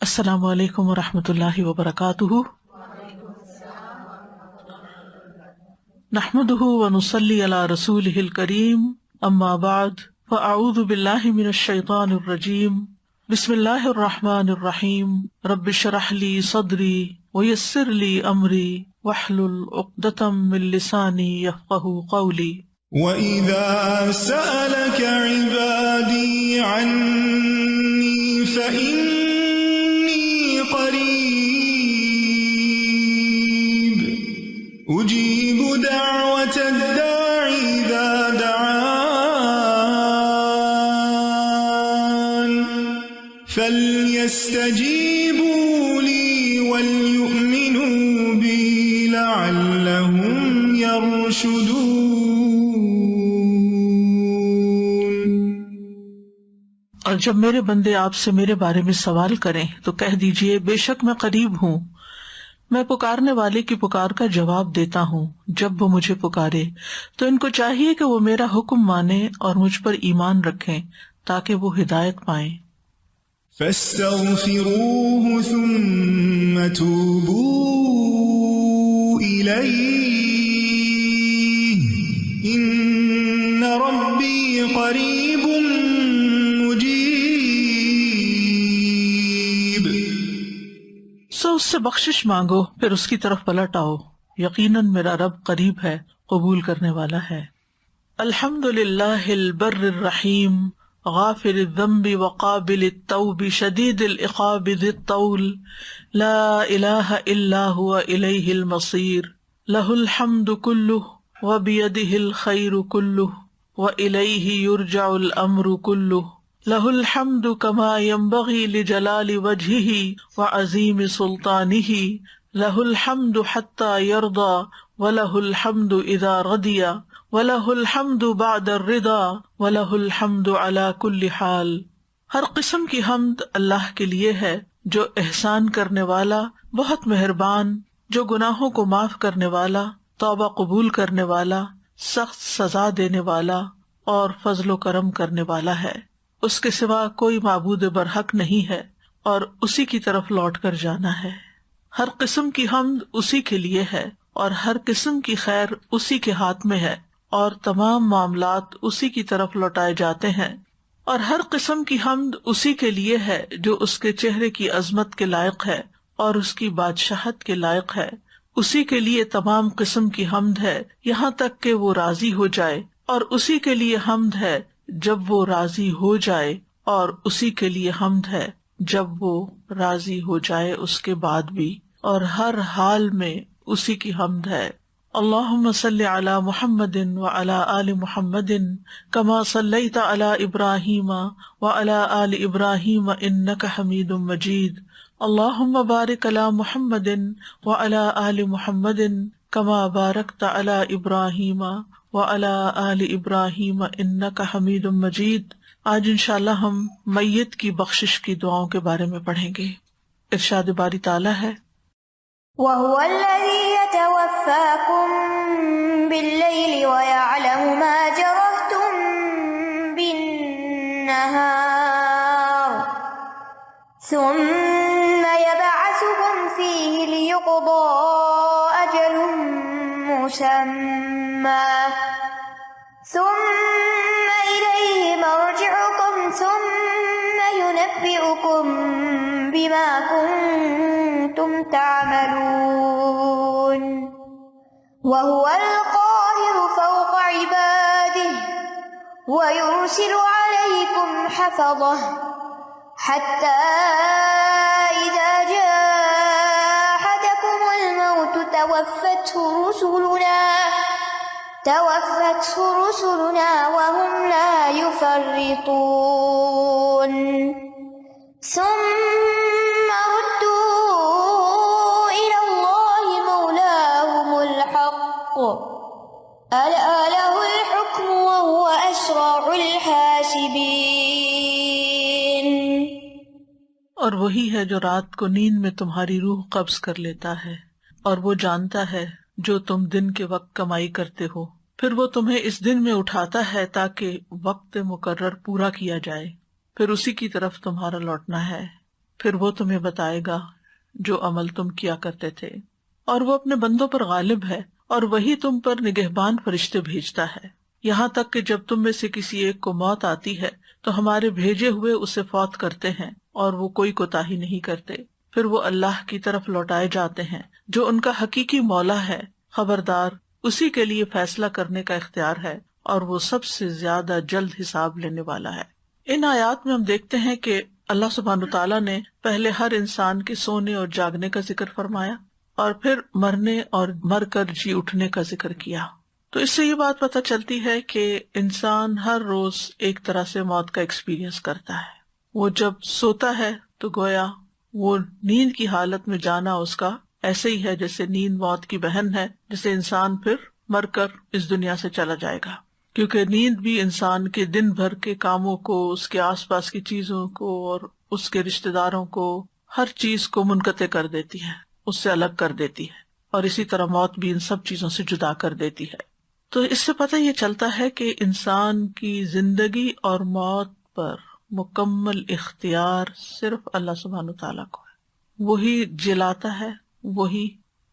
السلام علیکم ورحمۃ اللہ وبرکاتہ۔ نحمده ونصلی علی رسولہ الکریم، اما بعد فاعوذ باللہ من الشیطان الرجیم، بسم اللہ الرحمن الرحیم، رب اشرح لی صدری ویسر لی امری واحلل عقدۃ من لسانی یفقہوا قولی۔ وَإِذَا سَأَلَكَ عِبَادِي عَنِّي فَإِنِّي قَرِيبٌ أُجِيبُ دَعْوَةَ الدَّاعِ إِذَا دَعَانِ فَلْيَسْتَجِيبُوا لِي وَلْيُؤْمِنُوا بِي لَعَلَّهُمْ يَرْشُدُونَ۔ اور جب میرے بندے آپ سے میرے بارے میں سوال کریں تو کہہ دیجئے بے شک میں قریب ہوں، میں پکارنے والے کی پکار کا جواب دیتا ہوں جب وہ مجھے پکارے۔ تو ان کو چاہیے کہ وہ میرا حکم مانیں اور مجھ پر ایمان رکھیں تاکہ وہ ہدایت پائیں۔ فَاسْتَغْفِرُوهُ ثُمَّ تُوبُوا إِلَيْهِ إِنَّ رَبِّي قَرِيبٌ مُجِيبٌ۔ سو اس سے بخشش مانگو، پھر اس کی طرف پلٹ آؤ، یقیناً میرا رب قریب ہے، قبول کرنے والا ہے۔ الحمد للہ البر الرحیم، غافر الذنب وقابل التوب شدید العقاب ذی الطول، لا الہ الا هو الیہ المصیر، لہ الحمد کلہ وبیدہ الخیر کلہ والیہ یرجع الامر کلہ، لہ الحمد کما ینبغی لجلال وجہہ وعظیم سلطانہ، لہ الحمد حتی یرضی ولہ الحمد اذا رضی وَلَهُ الْحَمْدُ بَعْدَ الرِّضَا وَلَهُ الْحَمْدُ عَلَى كُلِّ حَالٍ۔ ہر قسم کی حمد اللہ کے لیے ہے جو احسان کرنے والا، بہت مہربان، جو گناہوں کو معاف کرنے والا، توبہ قبول کرنے والا، سخت سزا دینے والا اور فضل و کرم کرنے والا ہے۔ اس کے سوا کوئی معبود برحق نہیں ہے اور اسی کی طرف لوٹ کر جانا ہے۔ ہر قسم کی حمد اسی کے لیے ہے اور ہر قسم کی خیر اسی کے ہاتھ میں ہے اور تمام معاملات اسی کی طرف لوٹائے جاتے ہیں۔ اور ہر قسم کی حمد اسی کے لیے ہے جو اس کے چہرے کی عظمت کے لائق ہے اور اس کی بادشاہت کے لائق ہے۔ اسی کے لیے تمام قسم کی حمد ہے یہاں تک کہ وہ راضی ہو جائے، اور اسی کے لیے حمد ہے جب وہ راضی ہو جائے، اور اسی کے لیے حمد ہے جب وہ راضی ہو جائے اس کے بعد بھی، اور ہر حال میں اسی کی حمد ہے۔ اللہم صلی علی محمد وعلی آل محمد کما صلیت علی ابراہیم وعلی آل ابراہیم انک حمید مجید، اللہم بارک علی محمد وعلی آل محمد کما بارکت علی ابراہیم وعلی آل ابراہیم انک حمید مجید۔ آج انشاءاللہ ہم میت کی بخشش کی دعاؤں کے بارے میں پڑھیں گے۔ ارشاد باری تعالیٰ ہے، وَهُوَ الَّذِي يَتَوَفَّاكُم بِاللَّيْلِ وَيَعْلَمُ مَا جَرَحْتُم بِالنَّهَارِ ثُمَّ يَبْعَثُكُمْ فِيهِ لِيُقْضَىٰ أَجَلٌ مُّسَمًّى ثُمَّ إِلَيْهِ مَرْجِعُكُمْ ثُمَّ يُنَبِّئُكُم بِمَا كُنتُمْ تعملون وهو القاهر فوق عباده ويرسل عليكم حفظه حتى إذا جاء أحدكم الموت توفته رسلنا وهم لا يفرطون ثم ردوا إلى الله مولاهم الحق ألا له الحكم وهو أسرع الحاسبين۔ اور وہی ہے جو رات کو نیند میں تمہاری روح قبض کر لیتا ہے، اور وہ جانتا ہے جو تم دن کے وقت کمائی کرتے ہو، پھر وہ تمہیں اس دن میں اٹھاتا ہے تاکہ وقت مقرر پورا کیا جائے، پھر اسی کی طرف تمہارا لوٹنا ہے۔ پھر وہ تمہیں بتائے گا جو عمل تم کیا کرتے تھے، اور وہ اپنے بندوں پر غالب ہے، اور وہی تم پر نگہبان فرشتے بھیجتا ہے، یہاں تک کہ جب تم میں سے کسی ایک کو موت آتی ہے تو ہمارے بھیجے ہوئے اسے فوت کرتے ہیں، اور وہ کوئی کوتاہی نہیں کرتے، پھر وہ اللہ کی طرف لوٹائے جاتے ہیں جو ان کا حقیقی مولا ہے، خبردار اسی کے لیے فیصلہ کرنے کا اختیار ہے، اور وہ سب سے زیادہ جلد حساب لینے والا ہے۔ ان آیات میں ہم دیکھتے ہیں کہ اللہ سبحانہ تعالیٰ نے پہلے ہر انسان کے سونے اور جاگنے کا ذکر فرمایا، اور پھر مرنے اور مر کر جی اٹھنے کا ذکر کیا۔ تو اس سے یہ بات پتہ چلتی ہے کہ انسان ہر روز ایک طرح سے موت کا ایکسپیرینس کرتا ہے۔ وہ جب سوتا ہے تو گویا وہ نیند کی حالت میں جانا اس کا ایسے ہی ہے جیسے نیند موت کی بہن ہے، جسے انسان پھر مر کر اس دنیا سے چلا جائے گا، کیونکہ نیند بھی انسان کے دن بھر کے کاموں کو، اس کے آس پاس کی چیزوں کو اور اس کے رشتہ داروں کو، ہر چیز کو منقطع کر دیتی ہے، اس سے الگ کر دیتی ہے، اور اسی طرح موت بھی ان سب چیزوں سے جدا کر دیتی ہے۔ تو اس سے پتہ یہ چلتا ہے کہ انسان کی زندگی اور موت پر مکمل اختیار صرف اللہ سبحانہ تعالیٰ کو ہے۔ وہی جلاتا ہے، وہی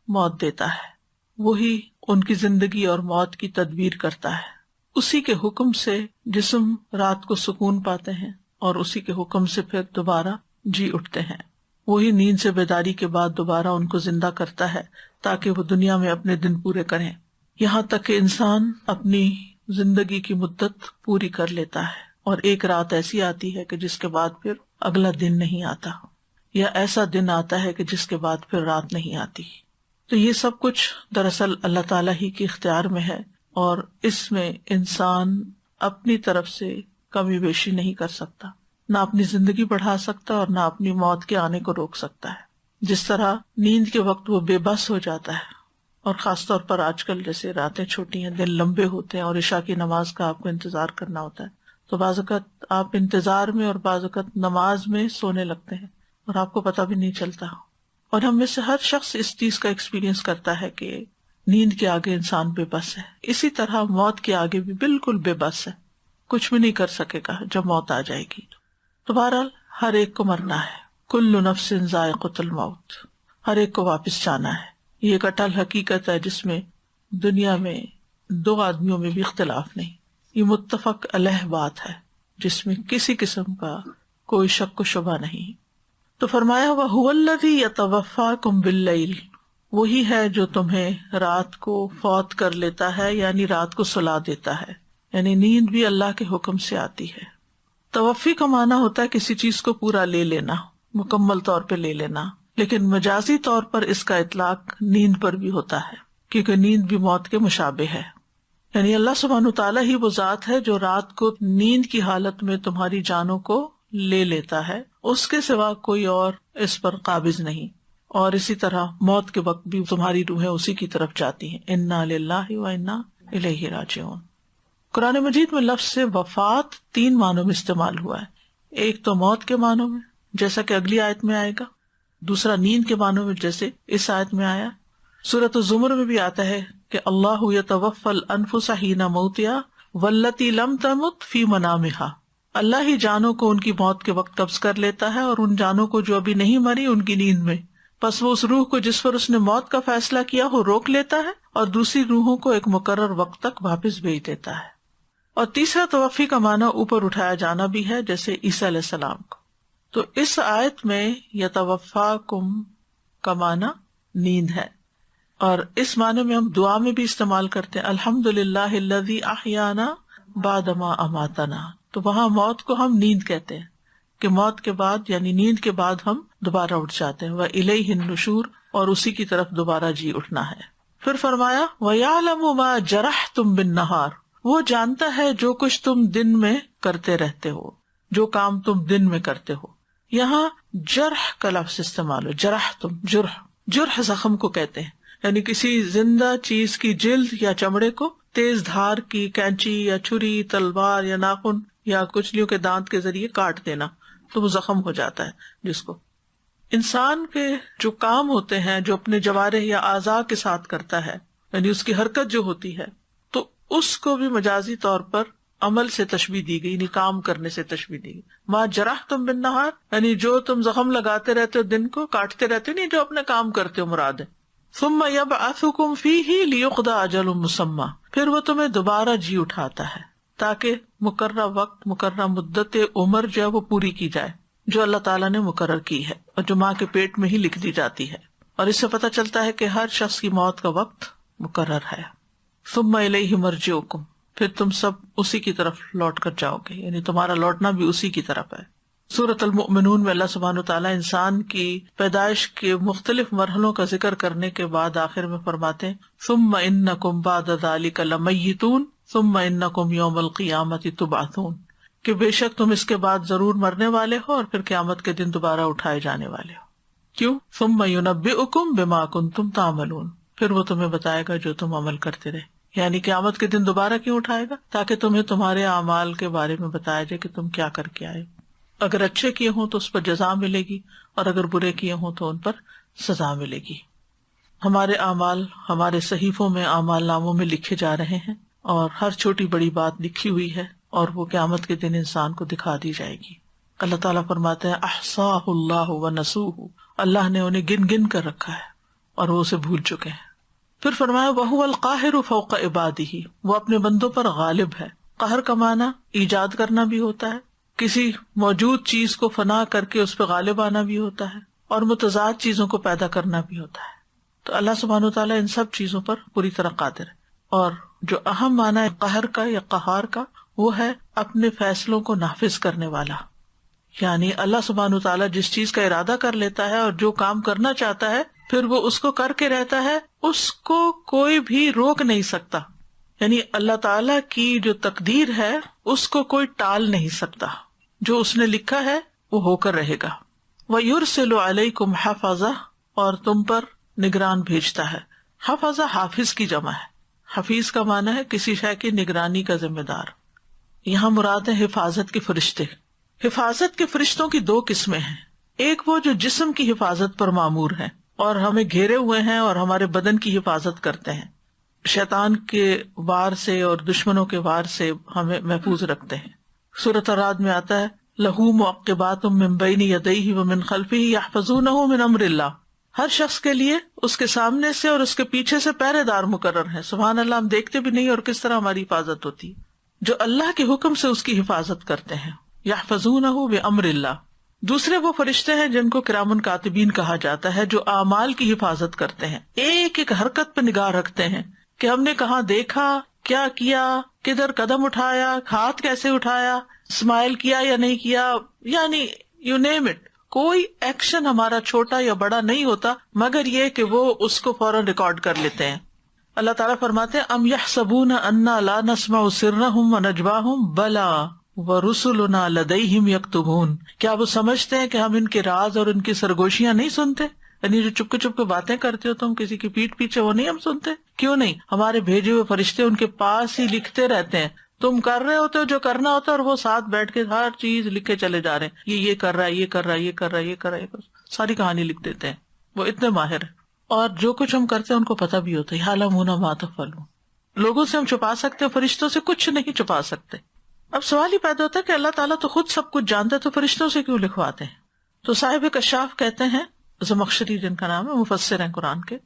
موت دیتا ہے، وہی ان کی زندگی اور موت کی تدبیر کرتا ہے۔ اسی کے حکم سے جسم رات کو سکون پاتے ہیں، اور اسی کے حکم سے پھر دوبارہ جی اٹھتے ہیں۔ وہی نیند سے بیداری کے بعد دوبارہ ان کو زندہ کرتا ہے تاکہ وہ دنیا میں اپنے دن پورے کریں، یہاں تک کہ انسان اپنی زندگی کی مدت پوری کر لیتا ہے، اور ایک رات ایسی آتی ہے کہ جس کے بعد پھر اگلا دن نہیں آتا، یا ایسا دن آتا ہے کہ جس کے بعد پھر رات نہیں آتی۔ تو یہ سب کچھ دراصل اللہ تعالیٰ ہی کے اختیار میں ہے، اور اس میں انسان اپنی طرف سے کمی بیشی نہیں کر سکتا، نہ اپنی زندگی بڑھا سکتا اور نہ اپنی موت کے آنے کو روک سکتا ہے۔ جس طرح نیند کے وقت وہ بے بس ہو جاتا ہے، اور خاص طور پر آج کل جیسے راتیں چھوٹی ہیں، دن لمبے ہوتے ہیں، اور عشاء کی نماز کا آپ کو انتظار کرنا ہوتا ہے، تو بعض اوقات آپ انتظار میں اور بعض اوقات نماز میں سونے لگتے ہیں اور آپ کو پتہ بھی نہیں چلتا۔ اور ہم میں سے ہر شخص اس چیز کا ایکسپیرینس کرتا ہے کہ نیند کے آگے انسان بے بس ہے، اسی طرح موت کے آگے بھی بالکل بے بس ہے، کچھ بھی نہیں کر سکے گا جب موت آ جائے گی۔ تو بہرحال ہر ایک کو مرنا ہے، کل نفس ذائقۃ الموت، ہر ایک کو واپس جانا ہے۔ یہ ایک اٹل حقیقت ہے جس میں دنیا میں دو آدمیوں میں بھی اختلاف نہیں، یہ متفق علیہ بات ہے جس میں کسی قسم کا کوئی شک و شبہ نہیں۔ تو فرمایا وَهُوَ الَّذِي يَتَوَفَّاكُمْ بِاللَّيْلِ، وہی ہے جو تمہیں رات کو فوت کر لیتا ہے، یعنی رات کو سلا دیتا ہے، یعنی نیند بھی اللہ کے حکم سے آتی ہے۔ توفی کا معنی ہوتا ہے کسی چیز کو پورا لے لینا، مکمل طور پہ لے لینا، لیکن مجازی طور پر اس کا اطلاق نیند پر بھی ہوتا ہے، کیونکہ نیند بھی موت کے مشابہ ہے۔ یعنی اللہ سبحانہ تعالیٰ ہی وہ ذات ہے جو رات کو نیند کی حالت میں تمہاری جانوں کو لے لیتا ہے، اس کے سوا کوئی اور اس پر قابض نہیں، اور اسی طرح موت کے وقت بھی تمہاری روحیں اسی کی طرف جاتی ہیں۔ انا للہ و انا الیہ راجعون۔ قرآن مجید میں لفظ سے وفات 3 معنوں میں استعمال ہوا ہے، ایک تو موت کے معنوں میں جیسا کہ اگلی آیت میں آئے گا، دوسرا نیند کے معنوں میں جیسے اس آیت میں آیا۔ سورۃ الزمر میں بھی آتا ہے کہ اللہ یتوفی الانفس حین موتها واللتی لم تمت فی منامہا، اللہ ہی جانوں کو ان کی موت کے وقت قبض کر لیتا ہے، اور ان جانوں کو جو ابھی نہیں مری ان کی نیند میں، پس وہ اس روح کو جس پر اس نے موت کا فیصلہ کیا ہو روک لیتا ہے، اور دوسری روحوں کو ایک مقرر وقت تک واپس بھیج دیتا ہے۔ اور تیسرا توفی کا معنی اوپر اٹھایا جانا بھی ہے، جیسے عیسیٰ علیہ السلام کو۔ تو اس آیت میں یتوفاکم کا معنی نیند ہے، اور اس معنی میں ہم دعا میں بھی استعمال کرتے ہیں، الحمدللہ الذی احیانا بعد ما اماتنا، تو وہاں موت کو ہم نیند کہتے ہیں کہ موت کے بعد یعنی نیند کے بعد ہم دوبارہ اٹھ جاتے ہیں، وَإِلَيْهِ النُّشُورُ، اور اسی کی طرف دوبارہ جی اٹھنا ہے۔ پھر فرمایا وَيَعْلَمُ مَا جَرَحْتُمْ بِالنَّهَارِ، وہ جانتا ہے جو کچھ تم دن میں کرتے رہتے ہو، جو کام تم دن میں کرتے ہو۔ یہاں جرح کا لفظ استعمال ہو، جرحتم، جرح زخم کو کہتے ہیں، یعنی کسی زندہ چیز کی جلد یا چمڑے کو تیز دھار کی کینچی یا چھری، تلوار یا ناخن یا کچلیوں کے دانت کے ذریعے کاٹ دینا، تو وہ زخم ہو جاتا ہے۔ جس کو انسان کے جو کام ہوتے ہیں جو اپنے جوارح یا اعضاء کے ساتھ کرتا ہے، یعنی اس کی حرکت جو ہوتی ہے، تو اس کو بھی مجازی طور پر عمل سے تشبیہ دی گئی، یعنی کام کرنے سے تشبیہ دی گئی. ما جرحتم بالنہار، یعنی جو تم زخم لگاتے رہتے ہو، دن کو کاٹتے رہتے ہو، نہیں جو اپنے کام کرتے ہو مراد ہے. ثم یبعثکم فیہ لیقضی اجل مسمی، پھر وہ تمہیں دوبارہ جی اٹھاتا ہے تاکہ مقررہ وقت، مقررہ مدت عمر جو ہے وہ پوری کی جائے، جو اللہ تعالیٰ نے مقرر کی ہے اور جو ماں کے پیٹ میں ہی لکھ دی جاتی ہے. اور اس سے پتہ چلتا ہے کہ ہر شخص کی موت کا وقت مقرر ہے. ثم الیہ مرجعکم، پھر تم سب اسی کی طرف لوٹ کر جاؤ گے، یعنی تمہارا لوٹنا بھی اسی کی طرف ہے. سورۃ المؤمنون میں اللہ سبحانہ وتعالیٰ انسان کی پیدائش کے مختلف مرحلوں کا ذکر کرنے کے بعد آخر میں فرماتے ہیں ثم انکم بعد ذلک لمیتون ثم انکم یوم القیامۃ تبعثون، کہ بے شک تم اس کے بعد ضرور مرنے والے ہو اور پھر قیامت کے دن دوبارہ اٹھائے جانے والے ہو. کیوں؟ ثم ینبئکم بما کنتم تعملون، پھر وہ تمہیں بتائے گا جو تم عمل کرتے رہے. یعنی قیامت کے دن دوبارہ کیوں اٹھائے گا؟ تاکہ تمہیں تمہارے اعمال کے بارے میں بتایا جائے کہ تم کیا کر کے آئے. اگر اچھے کیے ہوں تو اس پر جزا ملے گی، اور اگر برے کیے ہوں تو ان پر سزا ملے گی. ہمارے اعمال ہمارے صحیفوں میں، اعمال ناموں میں لکھے جا رہے ہیں، اور ہر چھوٹی بڑی بات لکھی ہوئی ہے، اور وہ قیامت کے دن انسان کو دکھا دی جائے گی. اللہ تعالیٰ فرماتے ہیں احصاہ اللہ ونسوہ، اللہ نے انہیں گن گن کر رکھا ہے اور وہ اسے بھول چکے ہیں. پھر فرمایا وَهُوَ الْقَاهِرُ فَوْقَ عِبَادِهِ، وہ اپنے بندوں پر غالب ہے. قہر کا معنی ایجاد کرنا بھی ہوتا ہے، کسی موجود چیز کو فنا کر کے اس پہ غالب آنا بھی ہوتا ہے، اور متضاد چیزوں کو پیدا کرنا بھی ہوتا ہے. تو اللہ سبحانہ وتعالیٰ ان سب چیزوں پر پوری طرح قادر ہے. اور جو اہم معنی ہے قہر کا یا قہار کا، وہ ہے اپنے فیصلوں کو نافذ کرنے والا. یعنی اللہ سبحانہ وتعالیٰ جس چیز کا ارادہ کر لیتا ہے اور جو کام کرنا چاہتا ہے پھر وہ اس کو کر کے رہتا ہے، اس کو کوئی بھی روک نہیں سکتا. یعنی اللہ تعالیٰ کی جو تقدیر ہے اس کو کوئی ٹال نہیں سکتا، جو اس نے لکھا ہے وہ ہو کر رہے گا. وَيُرْسِلُ عَلَيْكُمْ حَفَظَةً، اور تم پر نگران بھیجتا ہے. حفظہ حافظ کی جمع ہے. حفیظ کا معنی ہے کسی شے کی نگرانی کا ذمہ دار. یہاں مراد ہے حفاظت کے فرشتے. حفاظت کے فرشتوں کی دو قسمیں ہیں. ایک وہ جو جسم کی حفاظت پر مامور ہیں اور ہمیں گھیرے ہوئے ہیں اور ہمارے بدن کی حفاظت کرتے ہیں، شیطان کے وار سے اور دشمنوں کے وار سے ہمیں محفوظ رکھتے ہیں. سورۃ الرعد میں آتا ہے لَهُ مُعَقِّبَاتٌ مِّن بَيْنِ يَدَيْهِ وَمِن خَلْفِهِ يَحْفَظُونَهُ مِنْ أَمْرِ اللَّهِ، ہر شخص کے لیے اس کے سامنے سے اور اس کے پیچھے سے پہرے دار مقرر ہیں. سبحان اللہ، ہم دیکھتے بھی نہیں اور کس طرح ہماری حفاظت ہوتی ہے، جو اللہ کے حکم سے اس کی حفاظت کرتے ہیں. يَحْفَظُونَهُ بِأَمْرِ اللَّهِ. دوسرے وہ فرشتے ہیں جن کو کرامن کاتبین کہا جاتا ہے، جو اعمال کی حفاظت کرتے ہیں، ایک ایک حرکت پہ نگاہ رکھتے ہیں کہ ہم نے کہاں دیکھا، کیا کیا، کدھر قدم اٹھایا، ہاتھ کیسے اٹھایا، اسمائل کیا یا نہیں کیا، یعنی یو نیم اٹ. کوئی ایکشن ہمارا چھوٹا یا بڑا نہیں ہوتا مگر یہ کہ وہ اس کو فوراً ریکارڈ کر لیتے ہیں. اللہ تعالیٰ فرماتے ہیں ام یحسبون انا لا نسمع سرهم ونجواهم بلا وَرُسُلُنَا لَدَيْهِمْ يَكْتُبُونَ، کیا وہ سمجھتے ہیں کہ ہم ان کے راز اور ان کی سرگوشیاں نہیں سنتے؟ یعنی جو چپکے چپکے باتیں کرتے ہو تم کسی کی پیٹھ پیچھے، وہ نہیں ہم سنتے؟ کیوں نہیں؟ ہمارے بھیجے ہوئے فرشتے ان کے پاس ہی لکھتے رہتے ہیں. تم کر رہے ہوتے ہو جو کرنا ہوتا ہے اور وہ ساتھ بیٹھ کے ہر چیز لکھے چلے جا رہے ہیں، یہ کر رہا ہے، یہ کر رہا ہے، یہ کر رہا ہے، یہ کر رہا ہے، ساری کہانی لکھ دیتے ہیں. وہ اتنے ماہر ہیں، اور جو کچھ ہم کرتے ہیں ان کو پتہ بھی ہوتا ہے. یعلمون ما تفعلون. لوگوں سے ہم چھپا سکتے ہیں، فرشتوں سے کچھ نہیں چھپا سکتے. اب سوال ہی پیدا ہوتا ہے کہ اللہ تعالیٰ تو خود سب کچھ جانتا ہے، تو فرشتوں سے کیوں لکھواتے ہیں؟ تو صاحب کشاف کہتے ہیں، زمخشری جن کا نام ہے، مفسر ہیں قرآن کے،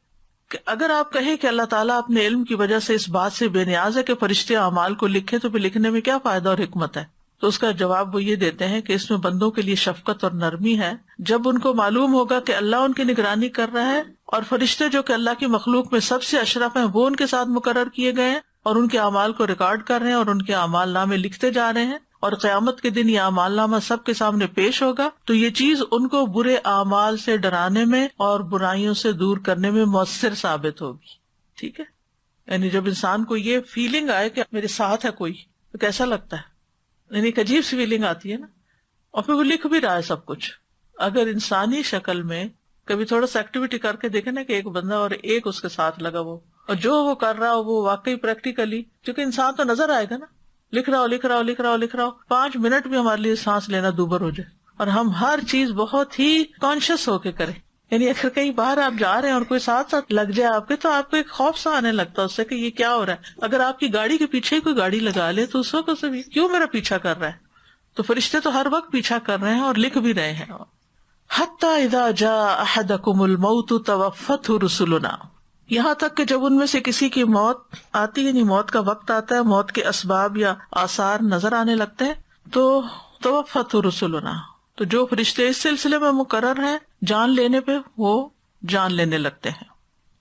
کہ اگر آپ کہیں کہ اللہ تعالیٰ اپنے علم کی وجہ سے اس بات سے بے نیاز ہے کہ فرشتے اعمال کو لکھیں، تو پھر لکھنے میں کیا فائدہ اور حکمت ہے؟ تو اس کا جواب وہ یہ دیتے ہیں کہ اس میں بندوں کے لیے شفقت اور نرمی ہے. جب ان کو معلوم ہوگا کہ اللہ ان کی نگرانی کر رہا ہے اور فرشتے جو کہ اللہ کی مخلوق میں سب سے اشرف ہیں وہ ان کے ساتھ مقرر کیے گئے ہیں اور ان کے اعمال کو ریکارڈ کر رہے ہیں اور ان کے اعمال نامے لکھتے جا رہے ہیں، اور قیامت کے دن یہ اعمال نامہ سب کے سامنے پیش ہوگا، تو یہ چیز ان کو برے اعمال سے ڈرانے میں اور برائیوں سے دور کرنے میں مؤثر ثابت ہوگی. ٹھیک ہے، یعنی جب انسان کو یہ فیلنگ آئے کہ میرے ساتھ ہے کوئی، تو کیسا لگتا ہے؟ یعنی ایک عجیب سی فیلنگ آتی ہے نا. اور پھر وہ لکھ بھی رہا ہے سب کچھ. اگر انسانی شکل میں کبھی تھوڑا سا ایکٹیویٹی کر کے دیکھے نا کہ ایک بندہ اور ایک اس کے ساتھ لگا وہ، اور جو وہ کر رہا ہو وہ واقعی پریکٹیکلی، کیونکہ انسان تو نظر آئے گا نا، لکھ رہا ہو 5 منٹ بھی ہمارے لیے سانس لینا دوبر ہو جائے، اور ہم ہر چیز بہت ہی کانشیس ہو کے کریں یعنی اگر کہیں باہر آپ جا رہے ہیں اور کوئی ساتھ ساتھ لگ جائے آپ کے، تو آپ کو ایک خوف سا آنے لگتا ہے اس سے کہ یہ کیا ہو رہا ہے. اگر آپ کی گاڑی کے پیچھے کوئی گاڑی لگا لے تو اس وقت سے بھی کیوں میرا پیچھا کر رہا ہے. تو فرشتے تو ہر وقت پیچھا کر رہے ہیں اور لکھ بھی رہے ہیں. حتی اذا جاء احدکم الموت توفته رسلنا، یہاں تک کہ جب ان میں سے کسی کی موت آتی ہے، یعنی موت کا وقت آتا ہے، موت کے اسباب یا آثار نظر آنے لگتے ہیں، تو توفته رسلنا، تو جو فرشتے اس سلسلے میں مقرر ہیں جان لینے پہ وہ جان لینے لگتے ہیں.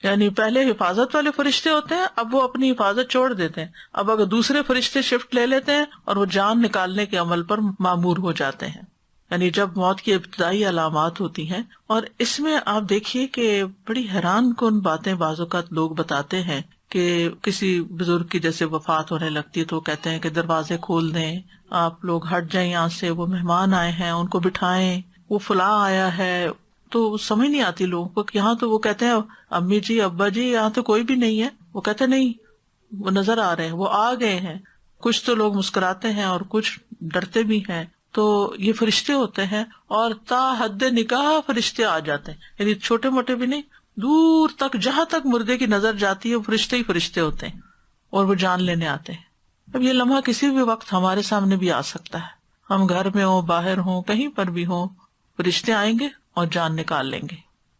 یعنی پہلے حفاظت والے فرشتے ہوتے ہیں، اب وہ اپنی حفاظت چھوڑ دیتے ہیں، اب اگر دوسرے فرشتے شفٹ لے لیتے ہیں اور وہ جان نکالنے کے عمل پر مامور ہو جاتے ہیں. یعنی جب موت کی ابتدائی علامات ہوتی ہیں، اور اس میں آپ دیکھیے کہ بڑی حیران کن باتیں بعض اوقات لوگ بتاتے ہیں کہ کسی بزرگ کی جیسے وفات ہونے لگتی ہے تو وہ کہتے ہیں کہ دروازے کھول دیں، آپ لوگ ہٹ جائیں یہاں سے، وہ مہمان آئے ہیں ان کو بٹھائیں، وہ فلاں آیا ہے. تو سمجھ نہیں آتی لوگوں کو کہ یہاں تو وہ کہتے ہیں امی جی ابا جی یہاں تو کوئی بھی نہیں ہے، وہ کہتے نہیں وہ نظر آ رہے ہیں، وہ آ گئے ہیں. کچھ تو لوگ مسکراتے ہیں اور کچھ ڈرتے بھی ہیں. تو یہ فرشتے ہوتے ہیں، اور تا حد نکاح فرشتے آ جاتے ہیں، یعنی چھوٹے موٹے بھی نہیں، دور تک جہاں تک مردے کی نظر جاتی ہے فرشتے ہی فرشتے ہوتے ہیں اور وہ جان لینے آتے ہیں. اب یہ لمحہ کسی بھی وقت ہمارے سامنے بھی آ سکتا ہے، ہم گھر میں ہوں باہر ہوں کہیں پر بھی ہوں، فرشتے آئیں گے اور جان نکال لیں گے.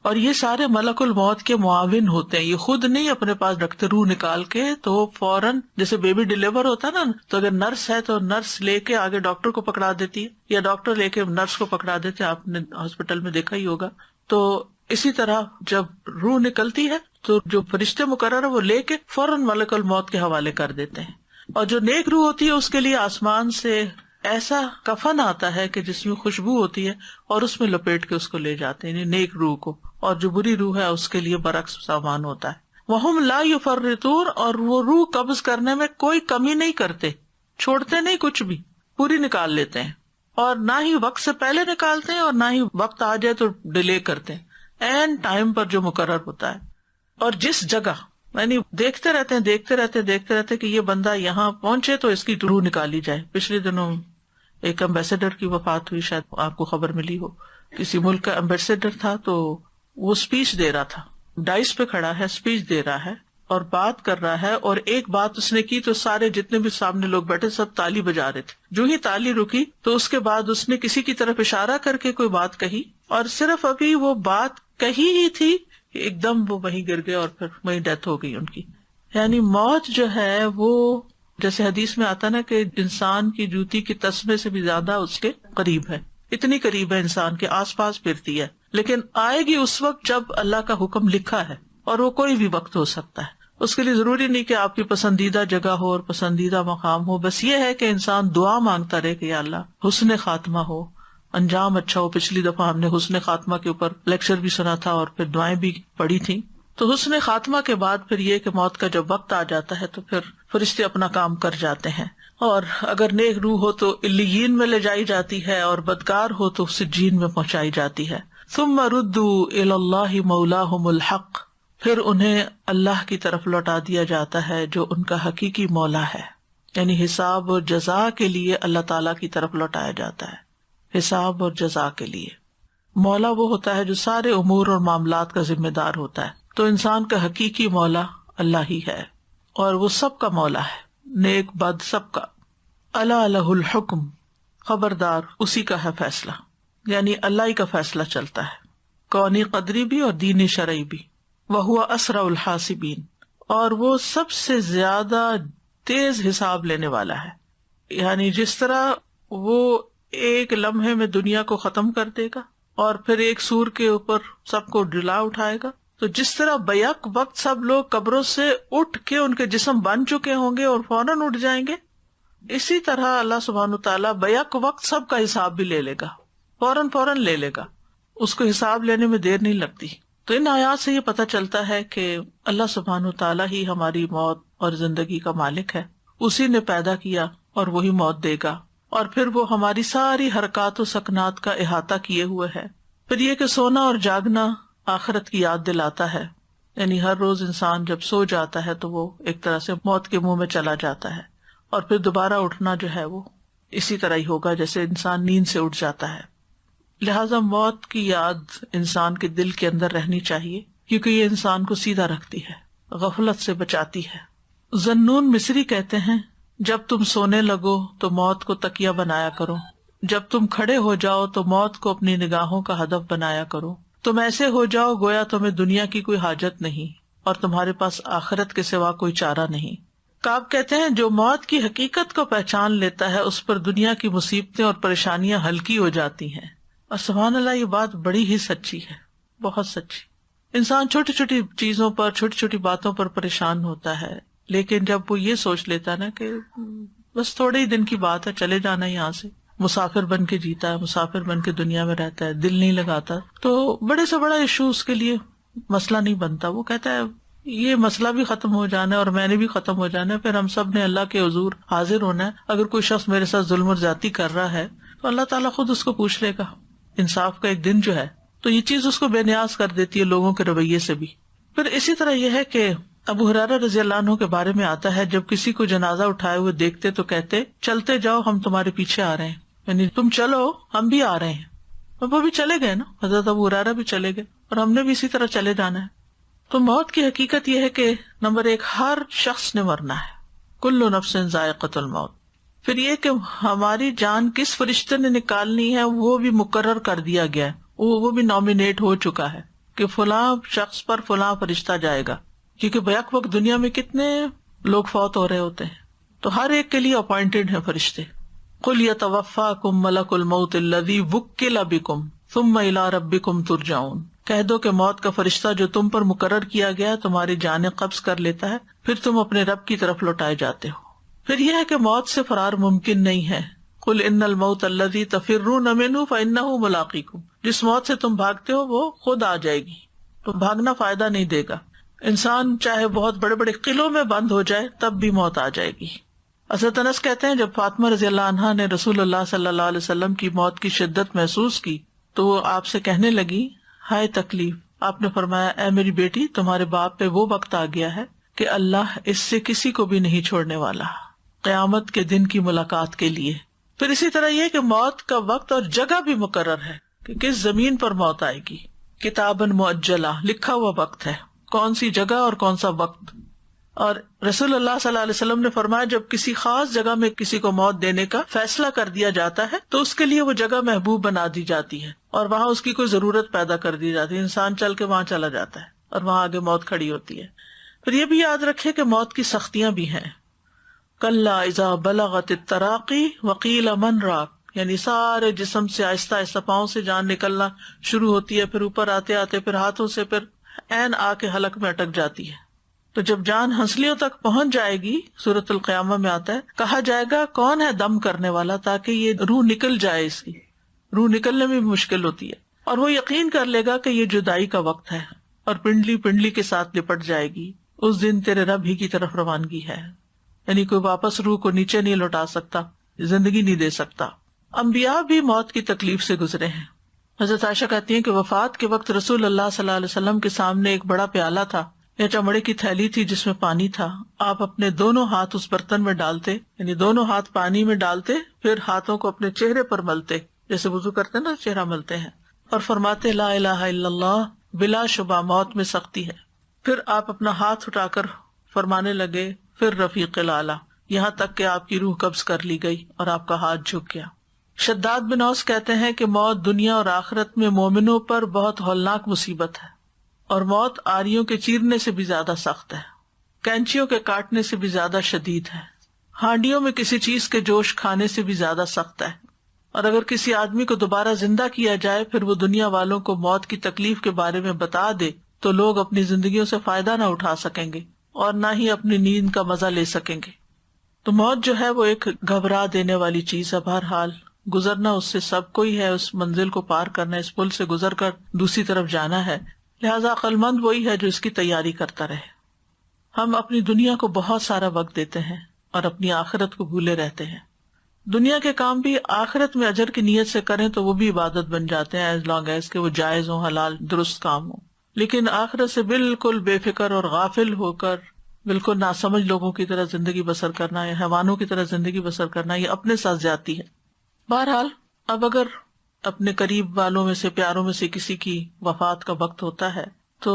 اور یہ سارے ملک الموت کے معاون ہوتے ہیں، یہ خود نہیں اپنے پاس رکھتے روح نکال کے، تو فوراً جیسے بیبی ڈیلیور ہوتا ہے نا، تو اگر نرس ہے تو نرس لے کے آگے ڈاکٹر کو پکڑا دیتی ہے، یا ڈاکٹر لے کے نرس کو پکڑا دیتے ہیں، آپ نے ہاسپٹل میں دیکھا ہی ہوگا. تو اسی طرح جب روح نکلتی ہے تو جو فرشتے مقرر ہے وہ لے کے فوراً ملک الموت کے حوالے کر دیتے ہیں. اور جو نیک روح ہوتی ہے اس کے لیے آسمان سے ایسا کفن آتا ہے کہ جس میں خوشبو ہوتی ہے اور اس میں لپیٹ کے اس کو لے جاتے ہیں، یعنی نیک روح کو. اور جو بری روح ہے اس کے لیے برعکس سامان ہوتا ہے. وَهُمْ لَا يُفَرِّطُونَ، اور وہ روح قبض کرنے میں کوئی کمی نہیں کرتے، چھوڑتے نہیں کچھ بھی، پوری نکال لیتے ہیں. اور نہ ہی وقت سے پہلے نکالتے ہیں اور نہ ہی وقت آ جائے تو ڈیلے کرتے ہیں، این ٹائم پر جو مقرر ہوتا ہے. اور جس جگہ یعنی دیکھتے رہتے کہ یہ بندہ یہاں پہنچے تو اس کی روح نکالی جائے. پچھلے دنوں ایک امبیسڈر کی وفات ہوئی، شاید آپ کو خبر ملی ہو. کسی ملک کا امبیسڈر تھا تو وہ اسپیچ دے رہا تھا، ڈائس پہ کھڑا ہے، اسپیچ دے رہا ہے اور بات کر رہا ہے، اور ایک بات اس نے کی تو سارے جتنے بھی سامنے لوگ بیٹھے سب تالی بجا رہے تھے. جو ہی تالی رکی تو اس کے بعد اس نے کسی کی طرف اشارہ کر کے کوئی بات کہی، اور صرف ابھی وہ بات کہی ہی تھی ایک دم وہ وہیں گر گئے اور پھر وہیں ڈیتھ ہو گئی ان کی. یعنی موت جو ہے وہ جیسے حدیث میں آتا نا کہ انسان کی جوتی کی تسمے سے بھی زیادہ اس کے قریب ہے، اتنی قریب ہے، انسان کے آس پاس پھرتی ہے. لیکن آئے گی اس وقت جب اللہ کا حکم لکھا ہے، اور وہ کوئی بھی وقت ہو سکتا ہے. اس کے لیے ضروری نہیں کہ آپ کی پسندیدہ جگہ ہو اور پسندیدہ مقام ہو، بس یہ ہے کہ انسان دعا مانگتا رہے کہ یا اللہ حسن خاتمہ ہو، انجام اچھا ہو. پچھلی دفعہ ہم نے حسن خاتمہ کے اوپر لیکچر بھی سنا تھا اور پھر دعائیں بھی پڑھی تھی. تو حسن خاتمہ کے بعد پھر یہ کہ موت کا جب وقت آ جاتا ہے تو پھر فرشتے اپنا کام کر جاتے ہیں. اور اگر نیک روح ہو تو علیین میں لے جائی جاتی ہے، اور بدکار ہو تو سجین میں پہنچائی جاتی ہے. ثم ردوا الی اللہ مولاہم الحق، پھر انہیں اللہ کی طرف لوٹا دیا جاتا ہے جو ان کا حقیقی مولا ہے. یعنی حساب اور جزا کے لیے اللہ تعالیٰ کی طرف لوٹایا جاتا ہے، حساب اور جزا کے لیے. مولا وہ ہوتا ہے جو سارے امور اور معاملات کا ذمہ دار ہوتا ہے. تو انسان کا حقیقی مولا اللہ ہی ہے، اور وہ سب کا مولا ہے، نیک بد سب کا. الا لہ الحکم، خبردار اسی کا ہے فیصلہ، یعنی اللہ ہی کا فیصلہ چلتا ہے، کونی قدری بھی اور دینی شرعی بھی. وہو اسرع الحاسبین، اور وہ سب سے زیادہ تیز حساب لینے والا ہے. یعنی جس طرح وہ ایک لمحے میں دنیا کو ختم کر دے گا اور پھر ایک سور کے اوپر سب کو ڈلا اٹھائے گا، تو جس طرح بیک وقت سب لوگ قبروں سے اٹھ کے ان کے جسم بن چکے ہوں گے اور فوراً اٹھ جائیں گے، اسی طرح اللہ سبحانہ تعالیٰ بیک وقت سب کا حساب بھی لے لے گا، فوراً لے لے گا. اس کو حساب لینے میں دیر نہیں لگتی. تو ان آیات سے یہ پتہ چلتا ہے کہ اللہ سبحانہ تعالیٰ ہی ہماری موت اور زندگی کا مالک ہے، اسی نے پیدا کیا اور وہی موت دے گا، اور پھر وہ ہماری ساری حرکات و سکنات کا احاطہ کیے ہوئے ہے. پھر یہ کہ سونا اور جاگنا آخرت کی یاد دلاتا ہے، یعنی ہر روز انسان جب سو جاتا ہے تو وہ ایک طرح سے موت کے منہ میں چلا جاتا ہے، اور پھر دوبارہ اٹھنا جو ہے وہ اسی طرح ہی ہوگا جیسے انسان نیند سے اٹھ جاتا ہے. لہذا موت کی یاد انسان کے دل کے اندر رہنی چاہیے، کیونکہ یہ انسان کو سیدھا رکھتی ہے، غفلت سے بچاتی ہے۔ ذنون مصری کہتے ہیں، جب تم سونے لگو تو موت کو تکیہ بنایا کرو، جب تم کھڑے ہو جاؤ تو موت کو اپنی نگاہوں کا ہدف بنایا کرو، تم ایسے ہو جاؤ گویا تمہیں دنیا کی کوئی حاجت نہیں اور تمہارے پاس آخرت کے سوا کوئی چارہ نہیں۔ کعب کہتے ہیں، جو موت کی حقیقت کو پہچان لیتا ہے اس پر دنیا کی مصیبتیں اور پریشانیاں ہلکی ہو جاتی ہیں۔ اور سبحان اللہ، یہ بات بڑی ہی سچی ہے، بہت سچی۔ انسان چھوٹی چھوٹی چیزوں پر، چھوٹی چھوٹی باتوں پر پریشان ہوتا ہے، لیکن جب وہ یہ سوچ لیتا ہے نا کہ بس تھوڑے ہی دن کی بات ہے، چلے جانا یہاں سے، مسافر بن کے جیتا ہے، مسافر بن کے دنیا میں رہتا ہے، دل نہیں لگاتا، تو بڑے سے بڑا ایشو اس کے لیے مسئلہ نہیں بنتا۔ وہ کہتا ہے یہ مسئلہ بھی ختم ہو جانا ہے اور میں نے بھی ختم ہو جانا ہے، پھر ہم سب نے اللہ کے حضور حاضر ہونا ہے۔ اگر کوئی شخص میرے ساتھ ظلم اور زیادتی کر رہا ہے تو اللہ تعالیٰ خود اس کو پوچھ لے گا، انصاف کا ایک دن جو ہے۔ تو یہ چیز اس کو بے نیاز کر دیتی ہے لوگوں کے رویے سے بھی۔ پھر اسی طرح یہ ہے کہ ابو ہریرہ رضی اللہ عنہ کے بارے میں آتا ہے، جب کسی کو جنازہ اٹھائے ہوئے دیکھتے تو کہتے، چلتے جاؤ، ہم تمہارے پیچھے آ رہے ہیں، یعنی تم چلو، ہم بھی آ رہے ہیں۔ اور وہ بھی چلے گئے نا، حضرت ابو ہریرہ بھی چلے گئے، اور ہم نے بھی اسی طرح چلے جانا ہے۔ تو موت کی حقیقت یہ ہے کہ نمبر 1، ہر شخص نے مرنا ہے، کل نفس ذائقۃ الموت۔ پھر یہ کہ ہماری جان کس فرشتے نے نکالنی ہے وہ بھی مقرر کر دیا گیا ہے، وہ بھی نامینیٹ ہو چکا ہے کہ فلاں شخص پر فلاں فرشتہ جائے گا، کیونکہ بیک وقت دنیا میں کتنے لوگ فوت ہو رہے ہوتے ہیں، تو ہر ایک کے لیے اپوائنٹڈ ہیں فرشتے۔ قل یتوفاکم ملک الموت الذی وکل بکم ثم الی ربکم ترجعون۔ کہہ دو کہ موت کا فرشتہ جو تم پر مقرر کیا گیا تمہاری جانیں قبض کر لیتا ہے، پھر تم اپنے رب کی طرف لوٹائے جاتے ہو۔ پھر یہ ہے کہ موت سے فرار ممکن نہیں ہے۔ قل ان الموت الذی تفرون منہ فانہ ملاقیکم۔ جس موت سے تم بھاگتے ہو وہ خود آ جائے گی، تو بھاگنا فائدہ نہیں دے گا۔ انسان چاہے بہت بڑے بڑے قلعوں میں بند ہو جائے تب بھی موت آ جائے گی۔ حضرت انس کہتے ہیں، جب فاطمہ رضی اللہ عنہا نے رسول اللہ صلی اللہ علیہ وسلم کی موت کی شدت محسوس کی تو وہ آپ سے کہنے لگی، ہائے تکلیف۔ آپ نے فرمایا، اے میری بیٹی، تمہارے باپ پہ وہ وقت آ گیا ہے کہ اللہ اس سے کسی کو بھی نہیں چھوڑنے والا، قیامت کے دن کی ملاقات کے لیے۔ پھر اسی طرح یہ کہ موت کا وقت اور جگہ بھی مقرر ہے کہ کس زمین پر موت آئے گی، کتاباً مؤجلہ، لکھا ہوا وقت ہے، کون سی جگہ اور کون سا وقت۔ اور رسول اللہ صلی اللہ علیہ وسلم نے فرمایا، جب کسی خاص جگہ میں کسی کو موت دینے کا فیصلہ کر دیا جاتا ہے تو اس کے لیے وہ جگہ محبوب بنا دی جاتی ہے اور وہاں اس کی کوئی ضرورت پیدا کر دی جاتی ہے، انسان چل کے وہاں چلا جاتا ہے اور وہاں آگے موت کھڑی ہوتی ہے۔ پھر یہ بھی یاد رکھے کہ موت کی سختیاں بھی ہیں۔ کلا اذا بلغت التراقی وقیل من راق، یعنی سارے جسم سے آہستہ آہستہ پاؤں سے جان نکلنا شروع ہوتی ہے، پھر اوپر آتے آتے پھر ہاتھوں سے، پھر عین آ کے حلق میں اٹک جاتی ہے۔ تو جب جان ہنسلیوں تک پہنچ جائے گی، سورۃ القیامہ میں آتا ہے، کہا جائے گا کون ہے دم کرنے والا، تاکہ یہ روح نکل جائے۔ اس کی روح نکلنے میں بھی مشکل ہوتی ہے، اور وہ یقین کر لے گا کہ یہ جدائی کا وقت ہے، اور پنڈلی پنڈلی کے ساتھ لپٹ جائے گی۔ اس دن تیرے رب ہی کی طرف روانگی ہے، یعنی کوئی واپس روح کو نیچے نہیں لوٹا سکتا، زندگی نہیں دے سکتا۔ انبیاء بھی موت کی تکلیف سے گزرے ہیں۔ حضرت عائشہ کہتی ہیں کہ وفات کے وقت رسول اللہ صلی اللہ علیہ وسلم کے سامنے ایک بڑا پیالہ تھا یا چمڑے کی تھیلی تھی جس میں پانی تھا۔ آپ اپنے دونوں ہاتھ اس برتن میں ڈالتے، یعنی دونوں ہاتھ پانی میں ڈالتے، پھر ہاتھوں کو اپنے چہرے پر ملتے، جیسے وضو کرتے نا چہرہ ملتے ہیں، اور فرماتے لا الہ الا اللہ، بلا شبہ موت میں سختی ہے۔ پھر آپ اپنا ہاتھ اٹھا کر فرمانے لگے، پھر رفیق الاعلی، یہاں تک کہ آپ کی روح قبض کر لی گئی اور آپ کا ہاتھ جھک گیا۔ شداد بن اوس کہتے ہیں کہ موت دنیا اور آخرت میں مومنوں پر بہت ہولناک مصیبت ہے، اور موت آریوں کے چیرنے سے بھی زیادہ سخت ہے، کینچیوں کے کاٹنے سے بھی زیادہ شدید ہے، ہانڈیوں میں کسی چیز کے جوش کھانے سے بھی زیادہ سخت ہے۔ اور اگر کسی آدمی کو دوبارہ زندہ کیا جائے، پھر وہ دنیا والوں کو موت کی تکلیف کے بارے میں بتا دے، تو لوگ اپنی زندگیوں سے فائدہ نہ اٹھا سکیں گے اور نہ ہی اپنی نیند کا مزہ لے سکیں گے۔ تو موت جو ہے وہ ایک گھبرا دینے والی چیز ہے۔ بہرحال گزرنا اس سے سب کو ہی ہے، اس منزل کو پار کرنا، اس پل سے گزر کر دوسری طرف جانا ہے، لہذا عقل مند وہی ہے جو اس کی تیاری کرتا رہے۔ ہم اپنی دنیا کو بہت سارا وقت دیتے ہیں اور اپنی آخرت کو بھولے رہتے ہیں۔ دنیا کے کام بھی آخرت میں اجر کی نیت سے کریں تو وہ بھی عبادت بن جاتے ہیں، ایز لانگ ایز کہ وہ جائز ہوں، حلال درست کام ہوں۔ لیکن آخرت سے بالکل بے فکر اور غافل ہو کر بالکل ناسمجھ لوگوں کی طرح زندگی بسر کرنا یا حیوانوں کی طرح زندگی بسر کرنا، یہ اپنے ساتھ زیادتی ہے۔ بہرحال اب اگر اپنے قریب والوں میں سے پیاروں میں سے کسی کی وفات کا وقت ہوتا ہے تو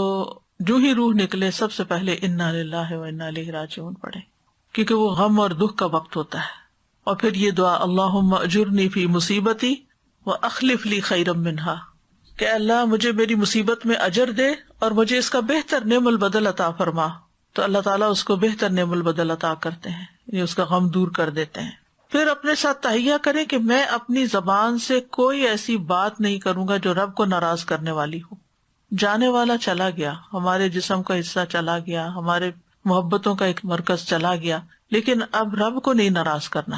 جو ہی روح نکلے سب سے پہلے انا للہ و انا الیہ راجعون پڑھے، کیونکہ وہ غم اور دکھ کا وقت ہوتا ہے. اور پھر یہ دعا اللہم اجرنی فی مصیبتی واخلف لی خیرا منہا، کہ اللہ مجھے میری مصیبت میں اجر دے اور مجھے اس کا بہتر نعم البدل عطا فرما. تو اللہ تعالیٰ اس کو بہتر نعم البدل عطا کرتے ہیں، یعنی اس کا غم دور کر دیتے ہیں. پھر اپنے ساتھ تہیہ کریں کہ میں اپنی زبان سے کوئی ایسی بات نہیں کروں گا جو رب کو ناراض کرنے والی ہو. جانے والا چلا گیا، ہمارے جسم کا حصہ چلا گیا، ہمارے محبتوں کا ایک مرکز چلا گیا، لیکن اب رب کو نہیں ناراض کرنا.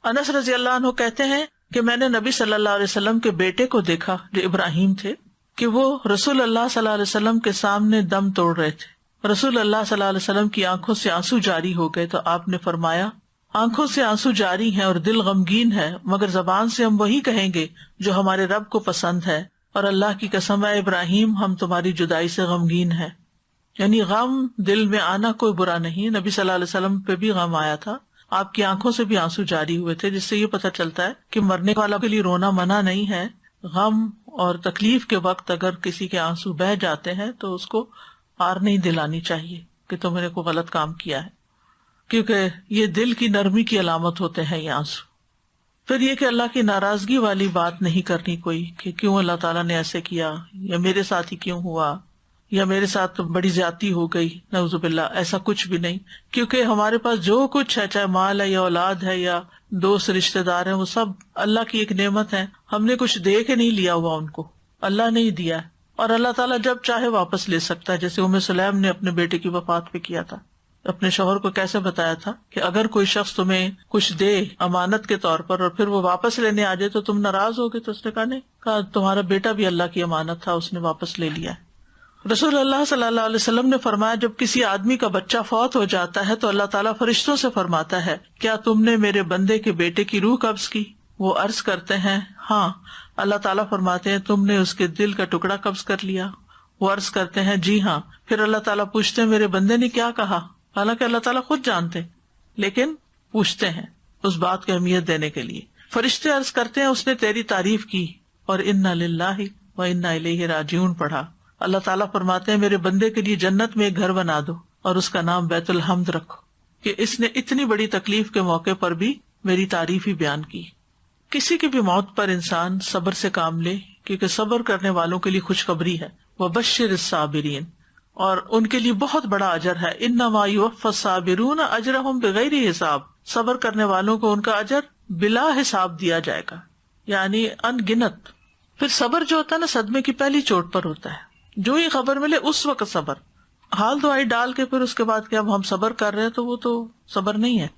انس رضی اللہ عنہ کہتے ہیں کہ میں نے نبی صلی اللہ علیہ وسلم کے بیٹے کو دیکھا جو ابراہیم تھے کہ وہ رسول اللہ صلی اللہ علیہ وسلم کے سامنے دم توڑ رہے تھے. رسول اللہ صلی اللہ علیہ وسلم کی آنکھوں سے آنسو جاری ہو گئے تو آپ نے فرمایا آنکھوں سے آنسو جاری ہیں اور دل غمگین ہے، مگر زبان سے ہم وہی کہیں گے جو ہمارے رب کو پسند ہے، اور اللہ کی قسم ہے ابراہیم ہم تمہاری جدائی سے غمگین ہیں. یعنی غم دل میں آنا کوئی برا نہیں. نبی صلی اللہ علیہ وسلم پہ بھی غم آیا تھا، آپ کی آنکھوں سے بھی آنسو جاری ہوئے تھے، جس سے یہ پتہ چلتا ہے کہ مرنے والا کے لیے رونا منع نہیں ہے. غم اور تکلیف کے وقت اگر کسی کے آنسو بہہ جاتے ہیں تو اس کو آر نہیں دلانی چاہیے کہ تم نے کوئی غلط کام کیا ہے، کیونکہ یہ دل کی نرمی کی علامت ہوتے ہیں یہ آنسو. پھر یہ کہ اللہ کی ناراضگی والی بات نہیں کرنی کوئی کہ کیوں اللہ تعالیٰ نے ایسے کیا، یا میرے ساتھ ہی کیوں ہوا، یا میرے ساتھ تو بڑی زیادتی ہو گئی، نعوذ باللہ. ایسا کچھ بھی نہیں، کیونکہ ہمارے پاس جو کچھ ہے، چاہے مال ہے یا اولاد ہے یا دوست رشتہ دار ہیں، وہ سب اللہ کی ایک نعمت ہے. ہم نے کچھ دے کے نہیں لیا ہوا ان کو، اللہ نے ہی دیا ہے، اور اللہ تعالیٰ جب چاہے واپس لے سکتا ہے. جیسے ام سلیم نے اپنے بیٹے کی وفات پہ کیا تھا، اپنے شوہر کو کیسے بتایا تھا کہ اگر کوئی شخص تمہیں کچھ دے امانت کے طور پر اور پھر وہ واپس لینے آ جائے تو تم ناراض ہوگے. تو اس نے کہا نہیں، کہا تمہارا بیٹا بھی اللہ کی امانت تھا، اس نے واپس لے لیا. رسول اللہ صلی اللہ علیہ وسلم نے فرمایا جب کسی آدمی کا بچہ فوت ہو جاتا ہے تو اللہ تعالیٰ فرشتوں سے فرماتا ہے کیا تم نے میرے بندے کے بیٹے کی روح قبض کی؟ وہ عرض کرتے ہیں ہاں. اللہ تعالیٰ فرماتے ہیں تم نے اس کے دل کا ٹکڑا قبض کر لیا؟ وہ عرض کرتے ہیں جی ہاں. پھر اللہ تعالیٰ پوچھتے ہیں میرے بندے نے کیا کہا؟ حالانکہ اللہ تعالیٰ خود جانتے لیکن پوچھتے ہیں اس بات کی اہمیت دینے کے لیے. فرشتے عرض کرتے ہیں اس نے تیری تعریف کی اور انا للہ و انا الیہ راجعون پڑھا. اللہ تعالیٰ فرماتے ہیں میرے بندے کے لیے جنت میں ایک گھر بنا دو اور اس کا نام بیت الحمد رکھو کہ اس نے اتنی بڑی تکلیف کے موقع پر بھی میری تعریف ہی بیان کی. کسی کی بھی موت پر انسان صبر سے کام لے، کیونکہ صبر کرنے والوں کے لیے خوشخبری ہے. وبشر الصابرین، اور ان کے لیے بہت بڑا اجر ہے. انما یوفی الصابرون اجرہم بغیر حساب، صبر کرنے والوں کو ان کا اجر بلا حساب دیا جائے گا، یعنی ان گنت. پھر صبر جو ہوتا ہے نا صدمے کی پہلی چوٹ پر ہوتا ہے، جو ہی خبر ملے اس وقت صبر، حال دعائی ڈال کے پھر اس کے بعد کہ اب ہم صبر کر رہے ہیں تو وہ تو صبر نہیں ہے.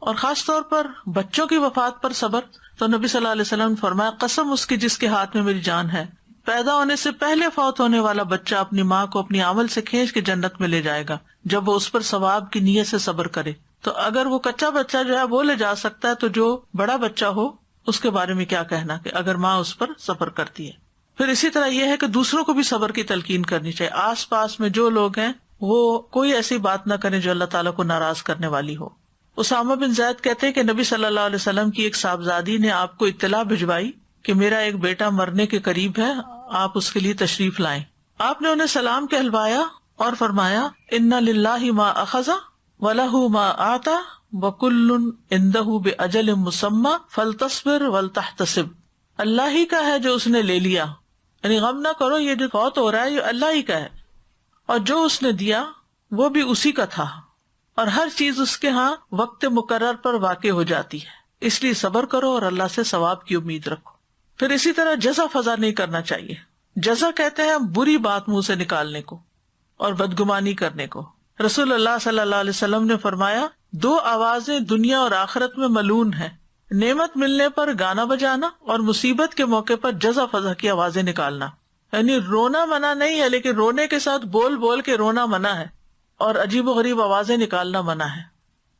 اور خاص طور پر بچوں کی وفات پر صبر. تو نبی صلی اللہ علیہ وسلم نے فرمایا قسم اس کی جس کے ہاتھ میں میری جان ہے، پیدا ہونے سے پہلے فوت ہونے والا بچہ اپنی ماں کو اپنی عمل سے کھینچ کے جنت میں لے جائے گا جب وہ اس پر ثواب کی نیت سے صبر کرے. تو اگر وہ کچا بچہ جو ہے وہ لے جا سکتا ہے تو جو بڑا بچہ ہو اس کے بارے میں کیا کہنا کہ اگر ماں اس پر صبر کرتی ہے. پھر اسی طرح یہ ہے کہ دوسروں کو بھی صبر کی تلقین کرنی چاہیے. آس پاس میں جو لوگ ہیں وہ کوئی ایسی بات نہ کریں جو اللہ تعالیٰ کو ناراض کرنے والی ہو. اسامہ بن زید کہتے ہیں کہ نبی صلی اللہ علیہ وسلم کی ایک صاحبزادی نے آپ کو اطلاع بھجوائی کہ میرا ایک بیٹا مرنے کے قریب ہے، آپ اس کے لیے تشریف لائیں. آپ نے انہیں سلام کہلوایا اور فرمایا انا للہ ما اخذ ولہ ما آتا وکل عندہ باجل مسمی فلتصبر ولتحتسب. اللہ ہی کا ہے جو اس نے لے لیا، یعنی غم نہ کرو، یہ جو فوت ہو رہا ہے یہ اللہ ہی کا ہے، اور جو اس نے دیا وہ بھی اسی کا تھا، اور ہر چیز اس کے ہاں وقت مقرر پر واقع ہو جاتی ہے، اس لیے صبر کرو اور اللہ سے ثواب کی امید رکھو. پھر اسی طرح جزا فضا نہیں کرنا چاہیے. جزا کہتے ہیں بری بات منہ سے نکالنے کو اور بدگمانی کرنے کو. رسول اللہ صلی اللہ علیہ وسلم نے فرمایا 2 آوازیں دنیا اور آخرت میں ملعون ہیں، نعمت ملنے پر گانا بجانا اور مصیبت کے موقع پر جزا فضا کی آوازیں نکالنا. یعنی رونا منع نہیں ہے لیکن رونے کے ساتھ بول بول کے رونا منع ہے، اور عجیب و غریب آوازیں نکالنا منع ہے.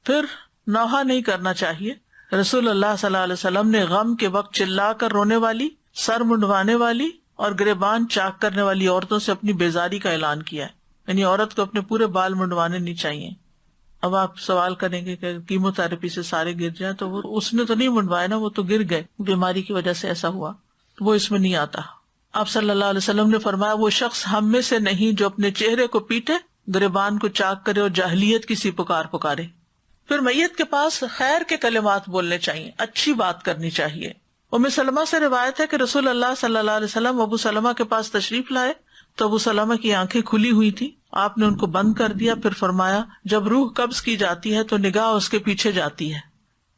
پھر نوحہ نہیں کرنا چاہیے. رسول اللہ صلی اللہ علیہ وسلم نے غم کے وقت چلا کر رونے والی، سر منڈوانے والی اور گریبان چاک کرنے والی عورتوں سے اپنی بیزاری کا اعلان کیا ہے. یعنی عورت کو اپنے پورے بال منڈوانے نہیں چاہیے. اب آپ سوال کریں گے کہ کیمو تھراپی سے سارے گر جائیں، تو وہ اس نے تو نہیں منڈوائے نا، وہ تو گر گئے، بیماری کی وجہ سے ایسا ہوا. وہ اس میں نہیں آتا. آپ صلی اللہ علیہ وسلم نے فرمایا وہ شخص ہم میں سے نہیں جو اپنے چہرے کو پیٹے, گریبان کو چاک کرے اور جاہلیت کی سی پکار پکارے. پھر میت کے پاس خیر کے کلمات بولنے چاہیے, اچھی بات کرنی چاہیے. ام سلمہ سے روایت ہے کہ رسول اللہ صلی اللہ علیہ وسلم ابو سلمہ کے پاس تشریف لائے تو ابو سلمہ کی آنکھیں کھلی ہوئی تھی. آپ نے ان کو بند کر دیا, پھر فرمایا جب روح قبض کی جاتی ہے تو نگاہ اس کے پیچھے جاتی ہے.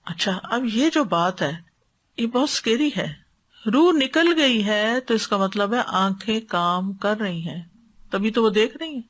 اچھا, اب یہ جو بات ہے یہ بہت سکیری ہے. روح نکل گئی ہے تو اس کا مطلب ہے آنکھیں کام کر رہی ہیں, تبھی تو وہ دیکھ رہی ہیں.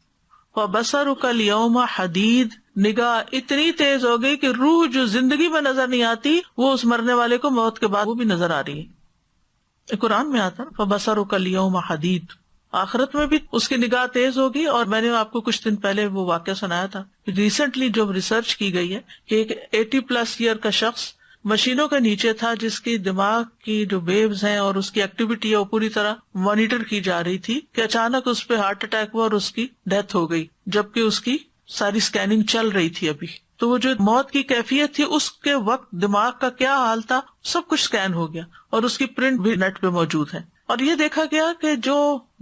وَبَصَرُكَ الْيَوْمَ حَدِيدٌ, نگاہ اتنی تیز ہو گئی کہ روح جو زندگی میں نظر نہیں آتی وہ اس مرنے والے کو موت کے بعد وہ بھی نظر آ رہی ہے. قرآن میں آتا فَبَصَرُكَ الْيَوْمَ حَدِيدٌ, آخرت میں بھی اس کی نگاہ تیز ہوگی. اور میں نے آپ کو کچھ دن پہلے وہ واقعہ سنایا تھا, ریسنٹلی جو ریسرچ کی گئی ہے کہ ایک 80+ ایئر کا شخص مشینوں کے نیچے تھا جس کی دماغ کی جو ویوز ہیں اور اس کی ایکٹیویٹی ہے وہ پوری طرح مانیٹر کی جا رہی تھی, کہ اچانک اس پہ ہارٹ اٹیک ہوا اور اس کی ڈیتھ ہو گئی, جبکہ اس کی ساری اسکیننگ چل رہی تھی ابھی. تو وہ جو موت کی کیفیت تھی اس کے وقت دماغ کا کیا حال تھا سب کچھ اسکین ہو گیا اور اس کی پرنٹ بھی نیٹ پہ موجود ہے. اور یہ دیکھا گیا کہ جو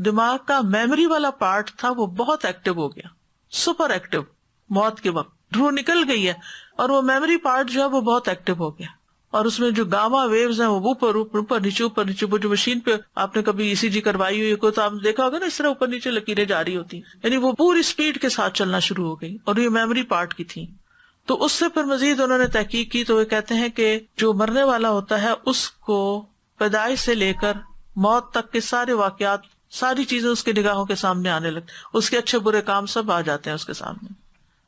دماغ کا میموری والا پارٹ تھا وہ بہت ایکٹیو ہو گیا, سپر ایکٹیو. موت کے وقت روح نکل گئی ہے اور وہ میموری پارٹ جو ہے وہ بہت ایکٹیو ہو گیا, اور اس میں جو گاما ویوز ہیں وہ اوپر نیچے اوپر نیچے. وہ جو مشین پہ آپ نے کبھی ECG کروائی ہوئی کو تو آپ نے دیکھا ہوگا نا, اس طرح اوپر نیچے لکیریں جاری ہوتی, یعنی وہ پوری اسپیڈ کے ساتھ چلنا شروع ہو گئی اور یہ میموری پارٹ کی تھی. تو اس سے پھر مزید انہوں نے تحقیق کی تو وہ کہتے ہیں کہ جو مرنے والا ہوتا ہے اس کو پیدائش سے لے کر موت تک کے سارے واقعات, ساری چیزیں اس کی نگاہوں کے سامنے آنے لگتی, اس کے اچھے برے کام سب آ جاتے ہیں اس کے سامنے.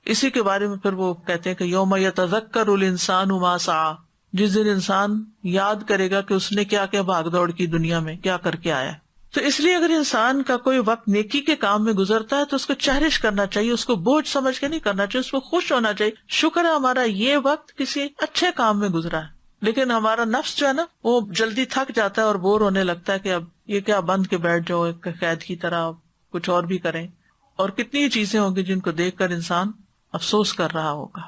اسی کے بارے میں پھر وہ کہتے ہیں کہ یوم یتذکر الانسان ما سعی, جس دن انسان یاد کرے گا کہ اس نے کیا کیا بھاگ دوڑ کی دنیا میں, کیا کر کے آیا. تو اس لیے اگر انسان کا کوئی وقت نیکی کے کام میں گزرتا ہے تو اس کو چیریش کرنا چاہیے, اس کو بوجھ سمجھ کے نہیں کرنا چاہیے, اس کو خوش ہونا چاہیے, شکر ہے ہمارا یہ وقت کسی اچھے کام میں گزرا ہے. لیکن ہمارا نفس جو ہے نا وہ جلدی تھک جاتا ہے اور بور ہونے لگتا ہے کہ اب یہ کیا بند کے بیٹھ جاؤ ایک قید کی طرح, کچھ اور بھی کریں. اور کتنی چیزیں ہوں گی جن کو دیکھ کر انسان افسوس کر رہا ہوگا.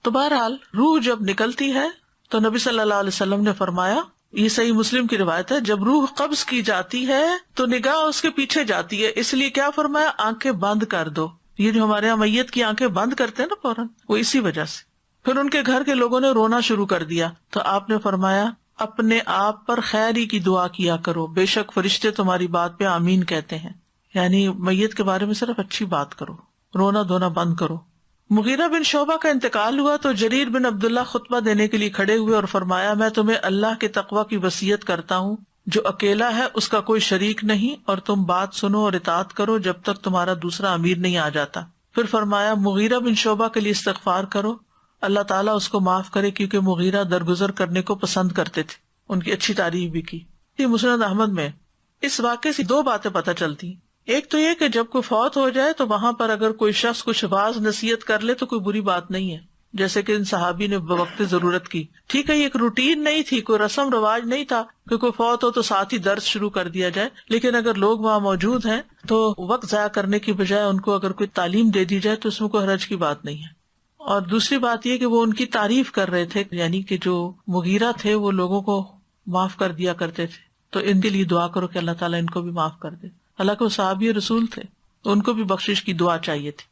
تو بہرحال روح جب نکلتی ہے تو نبی صلی اللہ علیہ وسلم نے فرمایا, یہ صحیح مسلم کی روایت ہے, جب روح قبض کی جاتی ہے تو نگاہ اس کے پیچھے جاتی ہے, اس لیے کیا فرمایا آنکھیں بند کر دو. یہ جو ہمارے یہاں میت کی آنکھیں بند کرتے ہیں نا فوراً, وہ اسی وجہ سے. پھر ان کے گھر کے لوگوں نے رونا شروع کر دیا تو آپ نے فرمایا اپنے آپ پر خیر ہی کی دعا کیا کرو, بے شک فرشتے تمہاری بات پہ آمین کہتے ہیں. یعنی میت کے بارے میں صرف اچھی بات کرو, رونا دھونا بند کرو. مغیرہ بن شعبہ کا انتقال ہوا تو جریر بن عبداللہ خطبہ دینے کے لیے کھڑے ہوئے اور فرمایا میں تمہیں اللہ کے تقوی کی وصیت کرتا ہوں, جو اکیلا ہے اس کا کوئی شریک نہیں, اور تم بات سنو اور اطاعت کرو جب تک تمہارا دوسرا امیر نہیں آ جاتا. پھر فرمایا مغیرہ بن شعبہ کے لیے استغفار کرو, اللہ تعالیٰ اس کو معاف کرے, کیونکہ مغیرہ درگزر کرنے کو پسند کرتے تھے. ان کی اچھی تعریف بھی کی. یہ مسند احمد میں اس واقعے سے دو باتیں پتہ چلتی. ایک تو یہ کہ جب کوئی فوت ہو جائے تو وہاں پر اگر کوئی شخص کچھ واعظ نصیحت کر لے تو کوئی بری بات نہیں ہے, جیسے کہ ان صحابی نے بوقت ضرورت کی. ٹھیک ہے یہ ایک روٹین نہیں تھی, کوئی رسم رواج نہیں تھا کہ کوئی فوت ہو تو ساتھ ہی درس شروع کر دیا جائے, لیکن اگر لوگ وہاں موجود ہیں تو وقت ضائع کرنے کی بجائے ان کو اگر کوئی تعلیم دے دی جائے تو اس میں کوئی حرج کی بات نہیں ہے. اور دوسری بات یہ کہ وہ ان کی تعریف کر رہے تھے, یعنی کہ جو مغیرہ تھے وہ لوگوں کو معاف کر دیا کرتے تھے, تو ان کے لیے دعا کرو کہ اللہ تعالیٰ ان کو بھی معاف کر دے. حالانکہ وہ صحابی رسول تھے تو ان کو بھی بخشش کی دعا چاہیے تھی.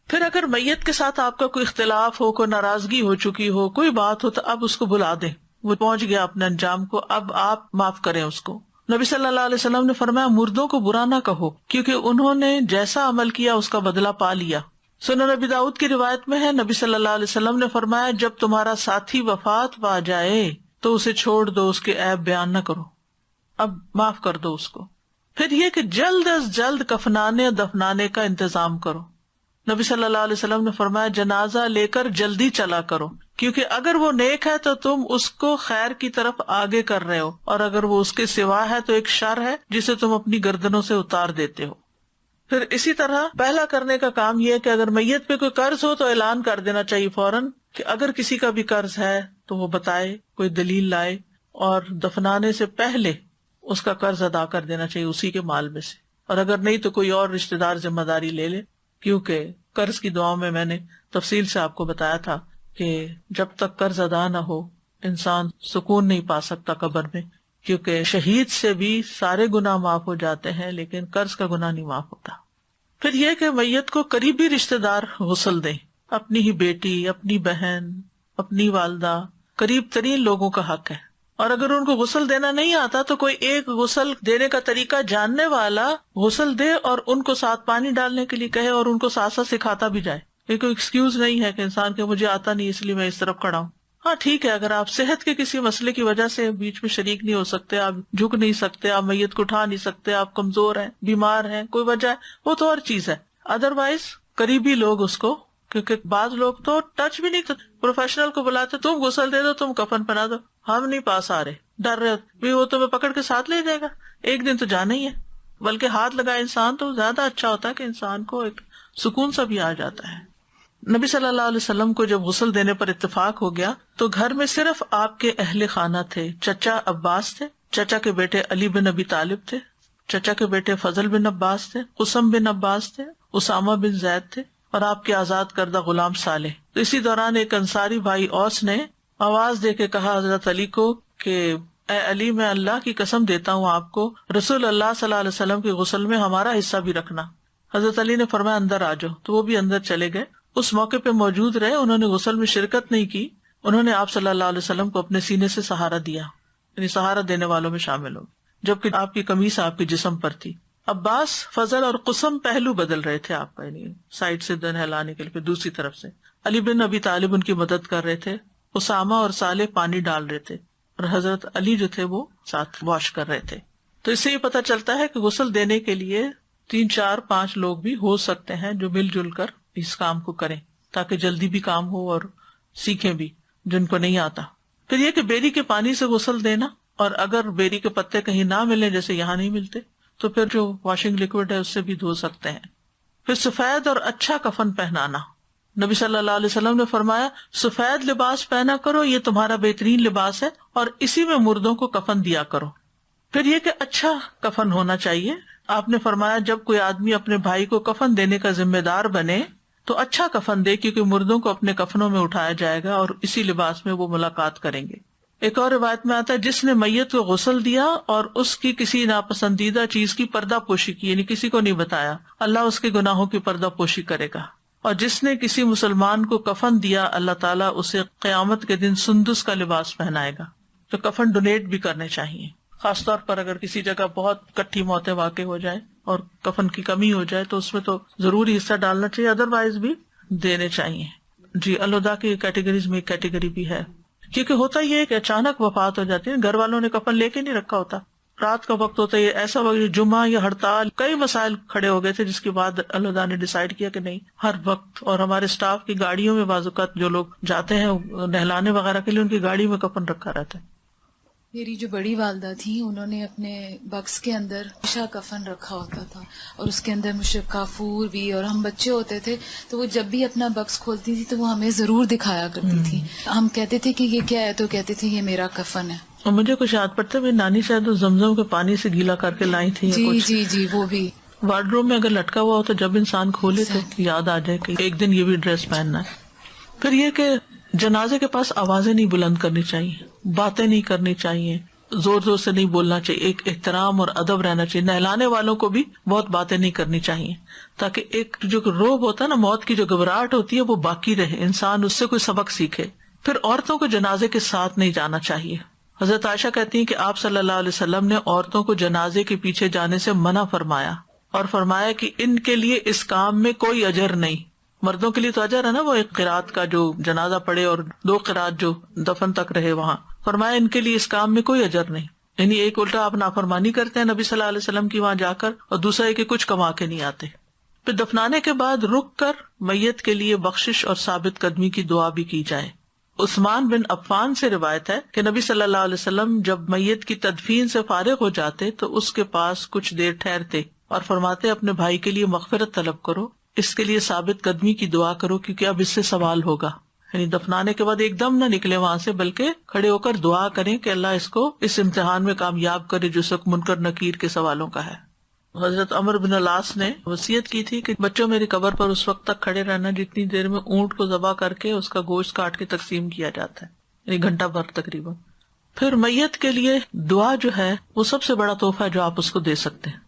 پھر اگر میت کے ساتھ آپ کا کوئی اختلاف ہو, کوئی ناراضگی ہو چکی ہو, کوئی بات ہو, تو اب اس کو بلا دیں, وہ پہنچ گیا اپنے انجام کو, اب آپ معاف کریں اس کو. نبی صلی اللہ علیہ وسلم نے فرمایا مردوں کو برا نہ کہو, کیونکہ انہوں نے جیسا عمل کیا اس کا بدلہ پا لیا. سنن ابی داؤد کی روایت میں ہے نبی صلی اللہ علیہ وسلم نے فرمایا جب تمہارا ساتھی وفات پا جائے تو اسے چھوڑ دو, اس کے عیب بیان نہ کرو, اب معاف کر دو اس کو. پھر یہ کہ جلد از جلد کفنانے دفنانے کا انتظام کرو. نبی صلی اللہ علیہ وسلم نے فرمایا جنازہ لے کر جلدی چلا کرو, کیونکہ اگر وہ نیک ہے تو تم اس کو خیر کی طرف آگے کر رہے ہو, اور اگر وہ اس کے سوا ہے تو ایک شر ہے جسے تم اپنی گردنوں سے اتار دیتے ہو. پھر اسی طرح پہلا کرنے کا کام یہ ہے کہ اگر میت پہ کوئی قرض ہو تو اعلان کر دینا چاہیے فوراً کہ اگر کسی کا بھی قرض ہے تو وہ بتائے, کوئی دلیل لائے, اور دفنانے سے پہلے اس کا قرض ادا کر دینا چاہیے اسی کے مال میں سے. اور اگر نہیں تو کوئی اور رشتہ دار ذمہ داری لے لے, کیونکہ قرض کی دعاؤں میں میں نے تفصیل سے آپ کو بتایا تھا کہ جب تک قرض ادا نہ ہو انسان سکون نہیں پا سکتا قبر میں, کیونکہ شہید سے بھی سارے گناہ معاف ہو جاتے ہیں لیکن قرض کا گناہ نہیں معاف ہوتا۔ پھر یہ کہ میت کو قریبی رشتہ دار غسل دیں، اپنی ہی بیٹی، اپنی بہن، اپنی والدہ، قریب ترین لوگوں کا حق ہے۔ اور اگر ان کو غسل دینا نہیں آتا تو کوئی ایک غسل دینے کا طریقہ جاننے والا غسل دے اور ان کو ساتھ پانی ڈالنے کے لیے کہے اور ان کو ساتھ ساتھ سکھاتا بھی جائے۔ یہ کوئی ایکسکیوز نہیں ہے کہ انسان کہ مجھے آتا نہیں اس لیے میں اس طرف کھڑا ہوں۔ ہاں ٹھیک ہے، اگر آپ صحت کے کسی مسئلے کی وجہ سے بیچ میں شریک نہیں ہو سکتے، آپ جھک نہیں سکتے، آپ میت کو اٹھا نہیں سکتے، آپ کمزور ہیں، بیمار ہیں، کوئی وجہ ہے، وہ تو اور چیز ہے۔ ادروائز قریبی لوگ اس کو، کیونکہ بعض لوگ تو ٹچ بھی نہیں کرتے، پروفیشنل کو بلاتے تم غسل دے دو، تم کفن پہنا دو، ہم نہیں پاس آ رہے، ڈر رہے بھی وہ تمہیں پکڑ کے ساتھ لے جائے گا، ایک دن تو جانا ہی ہے۔ بلکہ ہاتھ لگائے انسان تو زیادہ اچھا ہوتا ہے کہ انسان کو ایک سکون سا بھی آ جاتا ہے۔ نبی صلی اللہ علیہ وسلم کو جب غسل دینے پر اتفاق ہو گیا تو گھر میں صرف آپ کے اہل خانہ تھے۔ چچا عباس تھے، چچا کے بیٹے علی بن ابی طالب تھے، چچا کے بیٹے فضل بن عباس تھے، قسم بن عباس تھے، اسامہ بن زید تھے، اور آپ کے آزاد کردہ غلام صالح۔ تو اسی دوران ایک انصاری بھائی اوس نے آواز دے کے کہا حضرت علی کو کہ اے علی، میں اللہ کی قسم دیتا ہوں آپ کو، رسول اللہ صلی اللہ علیہ وسلم کے غسل میں ہمارا حصہ بھی رکھنا۔ حضرت علی نے فرمایا اندر آ جاؤ، تو وہ بھی اندر چلے گئے۔ اس موقع پہ موجود رہے، انہوں نے غسل میں شرکت نہیں کی، انہوں نے آپ صلی اللہ علیہ وسلم کو اپنے سینے سے سہارا دیا، یعنی سہارا دینے والوں میں شامل ہو، جبکہ آپ کی قمیص آپ کے جسم پر تھی۔ عباس، فضل اور قسم پہلو بدل رہے تھے آپ کا، یعنی سائڈ سے نہلانے کے لیے، پھر دوسری طرف سے علی بن ابی طالب ان کی مدد کر رہے تھے، اسامہ اور صالح پانی ڈال رہے تھے، اور حضرت علی جو تھے وہ ساتھ واش کر رہے تھے۔ تو اس سے یہ پتہ چلتا ہے کہ غسل دینے کے لیے 3 4 5 لوگ بھی ہو سکتے ہیں جو مل جل کر اس کام کو کریں، تاکہ جلدی بھی کام ہو اور سیکھیں بھی جن کو نہیں آتا۔ پھر یہ کہ بیری کے پانی سے غسل دینا، اور اگر بیری کے پتے کہیں نہ ملیں، جیسے یہاں نہیں ملتے، تو پھر جو واشنگ لکوڈ ہے اس سے بھی دھو سکتے ہیں۔ پھر سفید اور اچھا کفن پہنانا، نبی صلی اللہ علیہ وسلم نے فرمایا سفید لباس پہنا کرو، یہ تمہارا بہترین لباس ہے، اور اسی میں مردوں کو کفن دیا کرو۔ پھر یہ کہ اچھا کفن ہونا چاہیے، آپ نے فرمایا جب کوئی آدمی اپنے بھائی کو کفن دینے کا ذمہ دار بنے تو اچھا کفن دے، کیونکہ مردوں کو اپنے کفنوں میں اٹھایا جائے گا اور اسی لباس میں وہ ملاقات کریں گے۔ ایک اور روایت میں آتا ہے جس نے میت کو غسل دیا اور اس کی کسی ناپسندیدہ چیز کی پردہ پوشی کی، یعنی کسی کو نہیں بتایا، اللہ اس کے گناہوں کی پردہ پوشی کرے گا۔ اور جس نے کسی مسلمان کو کفن دیا، اللہ تعالیٰ اسے قیامت کے دن سندس کا لباس پہنائے گا۔ تو کفن ڈونیٹ بھی کرنے چاہیے، خاص طور پر اگر کسی جگہ بہت کٹھی موتیں واقع ہو جائے اور کفن کی کمی ہو جائے تو اس میں تو ضروری حصہ ڈالنا چاہیے، ادروائز بھی دینے چاہیے۔ جی، الوداع کی کیٹیگریز میں ایک کیٹیگری بھی ہے، کیونکہ ہوتا یہ ہے کہ اچانک وفات ہو جاتی ہے، گھر والوں نے کفن لے کے نہیں رکھا ہوتا، رات کا وقت ہوتا ہے، یہ ایسا وقت جمعہ یا ہڑتال، کئی مسائل کھڑے ہو گئے تھے، جس کے بعد الوداع نے ڈیسائیڈ کیا کہ نہیں، ہر وقت، اور ہمارے اسٹاف کی گاڑیوں میں بعض اوقات جو لوگ جاتے ہیں نہلانے وغیرہ کے لیے ان کی گاڑی میں کفن رکھا رہتا ہے۔ میری جو بڑی والدہ تھیں انہوں نے اپنے بکس کے اندر ہمیشہ کفن رکھا ہوتا تھا، اور اس کے اندر مشک کافور بھی، اور ہم بچے ہوتے تھے تو وہ جب بھی اپنا بکس کھولتی تھی تو وہ ہمیں ضرور دکھایا کرتی تھی۔ ہم کہتے تھے کہ یہ کیا ہے، تو کہتے تھے یہ میرا کفن ہے۔ اور مجھے کچھ یاد پڑتا ہے میری نانی شاید زمزم کے پانی سے گیلا کر کے لائی تھی، جی جی جی، وہ بھی وارڈ روم میں اگر لٹکا ہوا ہو تو جب انسان کھولے تو یاد آ جائے کہ ایک دن یہ بھی ڈریس پہننا ہے۔ پھر یہ کہ جنازے کے پاس آوازیں نہیں بلند کرنی چاہیے، باتیں نہیں کرنی چاہیے، زور زور سے نہیں بولنا چاہیے، ایک احترام اور ادب رہنا چاہیے۔ نہلانے والوں کو بھی بہت باتیں نہیں کرنی چاہیے، تاکہ ایک جو روب ہوتا ہے نا، موت کی جو گھبراہٹ ہوتی ہے وہ باقی رہے، انسان اس سے کوئی سبق سیکھے۔ پھر عورتوں کو جنازے کے ساتھ نہیں جانا چاہیے۔ حضرت عائشہ کہتی ہیں کہ آپ صلی اللہ علیہ وسلم نے عورتوں کو جنازے کے پیچھے جانے سے منع فرمایا، اور فرمایا کہ ان کے لیے اس کام میں کوئی اجر نہیں۔ مردوں کے لیے تو اجر ہے نا، وہ ایک قرات کا جو جنازہ پڑے اور 2 قرات جو دفن تک رہے وہاں، فرمایا ان کے لیے اس کام میں کوئی اجر نہیں۔ یعنی ایک الٹا آپ نافرمانی کرتے ہیں نبی صلی اللہ علیہ وسلم کی وہاں جا کر، اور دوسرا ہے کہ کچھ کما کے نہیں آتے۔ پھر دفنانے کے بعد رک کر میت کے لیے بخشش اور ثابت قدمی کی دعا بھی کی جائے۔ عثمان بن عفان سے روایت ہے کہ نبی صلی اللہ علیہ وسلم جب میت کی تدفین سے فارغ ہو جاتے تو اس کے پاس کچھ دیر ٹھہرتے اور فرماتے اپنے بھائی کے لیے مغفرت طلب کرو، اس کے لیے ثابت قدمی کی دعا کرو، کیونکہ اب اس سے سوال ہوگا۔ یعنی دفنانے کے بعد ایک دم نہ نکلے وہاں سے، بلکہ کھڑے ہو کر دعا کریں کہ اللہ اس کو اس امتحان میں کامیاب کرے جو سب منکر نکیر کے سوالوں کا ہے۔ حضرت عمر بن العاص نے وصیت کی تھی کہ بچوں میری قبر پر اس وقت تک کھڑے رہنا جتنی دیر میں اونٹ کو ذبح کر کے اس کا گوشت کاٹ کے تقسیم کیا جاتا ہے، یعنی گھنٹہ بھر تقریباً۔ پھر میت کے لیے دعا جو ہے وہ سب سے بڑا تحفہ جو آپ اس کو دے سکتے ہیں.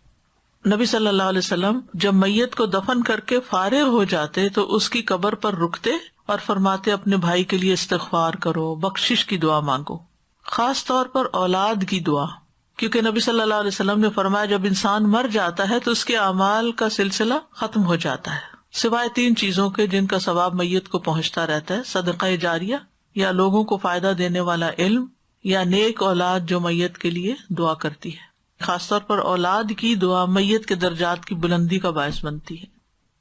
نبی صلی اللہ علیہ وسلم جب میت کو دفن کر کے فارغ ہو جاتے تو اس کی قبر پر رکتے اور فرماتے اپنے بھائی کے لیے استغفار کرو، بخشش کی دعا مانگو، خاص طور پر اولاد کی دعا، کیونکہ نبی صلی اللہ علیہ وسلم نے فرمایا جب انسان مر جاتا ہے تو اس کے اعمال کا سلسلہ ختم ہو جاتا ہے سوائے 3 چیزوں کے جن کا ثواب میت کو پہنچتا رہتا ہے: صدقہ جاریہ، یا لوگوں کو فائدہ دینے والا علم، یا نیک اولاد جو میت کے لیے دعا کرتی ہے. خاص طور پر اولاد کی دعا میت کے درجات کی بلندی کا باعث بنتی ہے.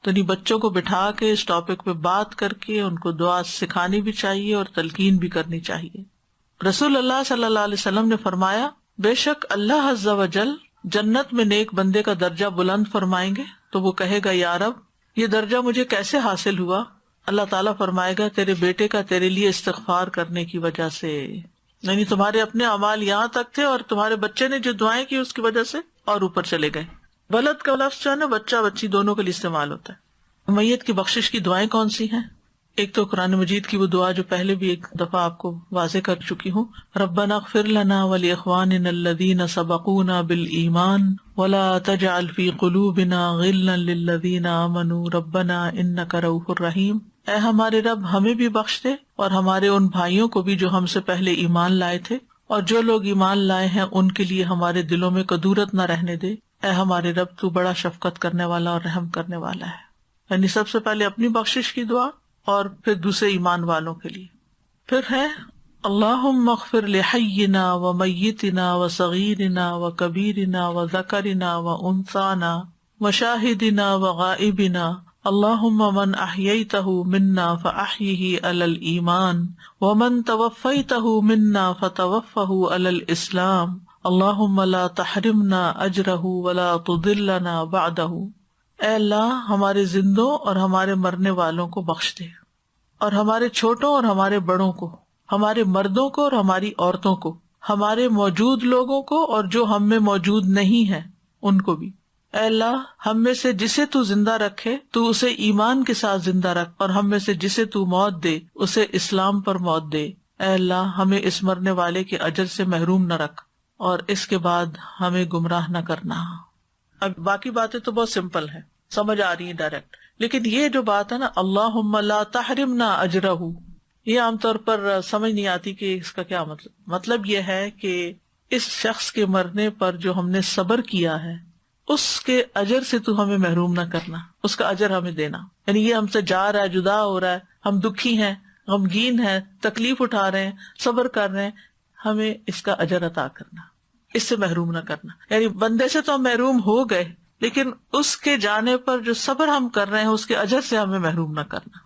تو انہیں بچوں کو بٹھا کے اس ٹاپک پہ بات کر کے ان کو دعا سکھانی بھی چاہیے اور تلقین بھی کرنی چاہیے. رسول اللہ صلی اللہ علیہ وسلم نے فرمایا بے شک اللہ عز و جل جنت میں نیک بندے کا درجہ بلند فرمائیں گے تو وہ کہے گا یا رب یہ درجہ مجھے کیسے حاصل ہوا؟ اللہ تعالیٰ فرمائے گا تیرے بیٹے کا تیرے لیے استغفار کرنے کی وجہ سے، یعنی تمہارے اپنے اعمال یہاں تک تھے اور تمہارے بچے نے جو دعائیں کی اس کی وجہ سے اور اوپر چلے گئے. ولد کا لفظ جو ہے نا بچہ بچی دونوں کے لیے استعمال ہوتا ہے. میت کی بخشش کی دعائیں کون سی ہیں؟ ایک تو قرآن مجید کی وہ دعا جو پہلے بھی ایک دفعہ آپ کو واضح کر چکی ہوں، ربنا اغفر لنا ولاخواننا الذین سبقونا بالایمان ولا تجعل فی قلوبنا غلا للذین آمنوا ربنا انک رؤوف الرحیم. اے ہمارے رب ہمیں بھی بخش دے اور ہمارے ان بھائیوں کو بھی جو ہم سے پہلے ایمان لائے تھے، اور جو لوگ ایمان لائے ہیں ان کے لیے ہمارے دلوں میں کدورت نہ رہنے دے. اے ہمارے رب تو بڑا شفقت کرنے والا اور رحم کرنے والا ہے. یعنی سب سے پہلے اپنی بخشش کی دعا اور پھر دوسرے ایمان والوں کے لیے. پھر ہے اللہم اغفر لحینا و میتنا و صغیرنا و کبیرنا و ذکرنا و انثانا و شاہدنا و غائبنا اللہم من احییتہ منا فاحیہ علی الایمان ومن توفیتہ منا فتوفہ علی الاسلام اللہم لا تحرمنا اجرہ ولا تضلنا بعدہ. اے اللہ ہمارے زندوں اور ہمارے مرنے والوں کو بخش دے، اور ہمارے چھوٹوں اور ہمارے بڑوں کو، ہمارے مردوں کو اور ہماری عورتوں کو، ہمارے موجود لوگوں کو اور جو ہم میں موجود نہیں ہیں ان کو بھی. اے اللہ ہم میں سے جسے تو زندہ رکھے تو اسے ایمان کے ساتھ زندہ رکھ، اور ہم میں سے جسے تو موت دے اسے اسلام پر موت دے. اے اللہ ہمیں اس مرنے والے کے اجر سے محروم نہ رکھ اور اس کے بعد ہمیں گمراہ نہ کرنا. اب باقی باتیں تو بہت سمپل ہیں، سمجھ آ رہی ہیں ڈائریکٹ، لیکن یہ جو بات ہے نا اللہم لا تحرمنا اجرہ، یہ عام طور پر سمجھ نہیں آتی کہ اس کا کیا مطلب یہ ہے کہ اس شخص کے مرنے پر جو ہم نے صبر کیا ہے اس کے اجر سے تو ہمیں محروم نہ کرنا، اس کا اجر ہمیں دینا. یعنی یہ ہم سے جا رہا ہے، جدا ہو رہا ہے، ہم دکھی ہیں، غمگین ہیں، تکلیف اٹھا رہے ہیں، صبر کر رہے ہیں، ہمیں اس کا اجر عطا کرنا، اس سے محروم نہ کرنا. یعنی بندے سے تو ہم محروم ہو گئے لیکن اس کے جانے پر جو صبر ہم کر رہے ہیں اس کے اجر سے ہمیں محروم نہ کرنا،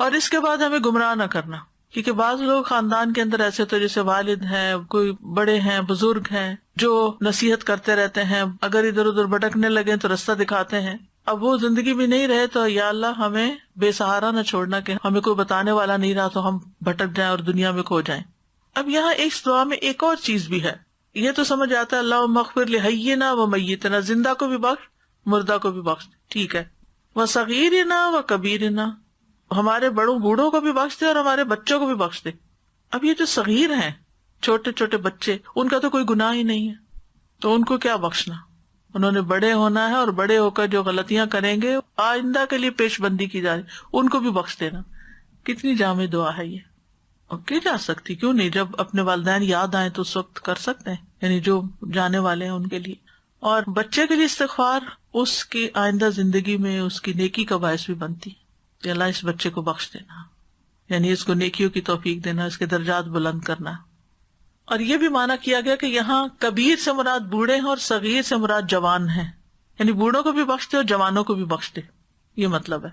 اور اس کے بعد ہمیں گمراہ نہ کرنا. کیونکہ بعض لوگ خاندان کے اندر ایسے تو جیسے والد ہیں، کوئی بڑے ہیں، بزرگ ہیں جو نصیحت کرتے رہتے ہیں، اگر ادھر ادھر بھٹکنے لگے تو راستہ دکھاتے ہیں. اب وہ زندگی بھی نہیں رہے تو یا اللہ ہمیں بے سہارا نہ چھوڑنا کہ ہمیں کوئی بتانے والا نہیں رہا تو ہم بھٹک جائیں اور دنیا میں کھو جائیں. اب یہاں اس دعا میں ایک اور چیز بھی ہے. یہ تو سمجھ آتا ہے اللہم اغفر لحینا و میتنا، زندہ کو بھی بخش، مردہ کو بھی بخش، ٹھیک ہے. و صغیرنا و کبیرنا، ہمارے بڑوں بوڑھوں کو بھی بخش دے اور ہمارے بچوں کو بھی بخش دے. اب یہ جو صغیر ہیں، چھوٹے چھوٹے بچے، ان کا تو کوئی گناہ ہی نہیں ہے تو ان کو کیا بخشنا؟ انہوں نے بڑے ہونا ہے اور بڑے ہو کر جو غلطیاں کریں گے آئندہ کے لیے پیش بندی کی جا رہی، ان کو بھی بخش دینا. کتنی جامع دعا ہے یہ، اور کی جا سکتی، کیوں نہیں؟ جب اپنے والدین یاد آئیں تو اس وقت کر سکتے ہیں، یعنی جو جانے والے ہیں ان کے لیے. اور بچے کے لیے استغفار اس کی آئندہ زندگی میں اس کی نیکی کا باعث بھی بنتی ہے کہ اللہ اس بچے کو بخش دینا، یعنی اس کو نیکیوں کی توفیق دینا، اس کے درجات بلند کرنا. اور یہ بھی مانا کیا گیا کہ یہاں کبیر سے مراد بوڑھے ہیں اور صغیر سے مراد جوان ہیں، یعنی بوڑھوں کو بھی بخش دے اور جوانوں کو بھی بخش دے، یہ مطلب ہے.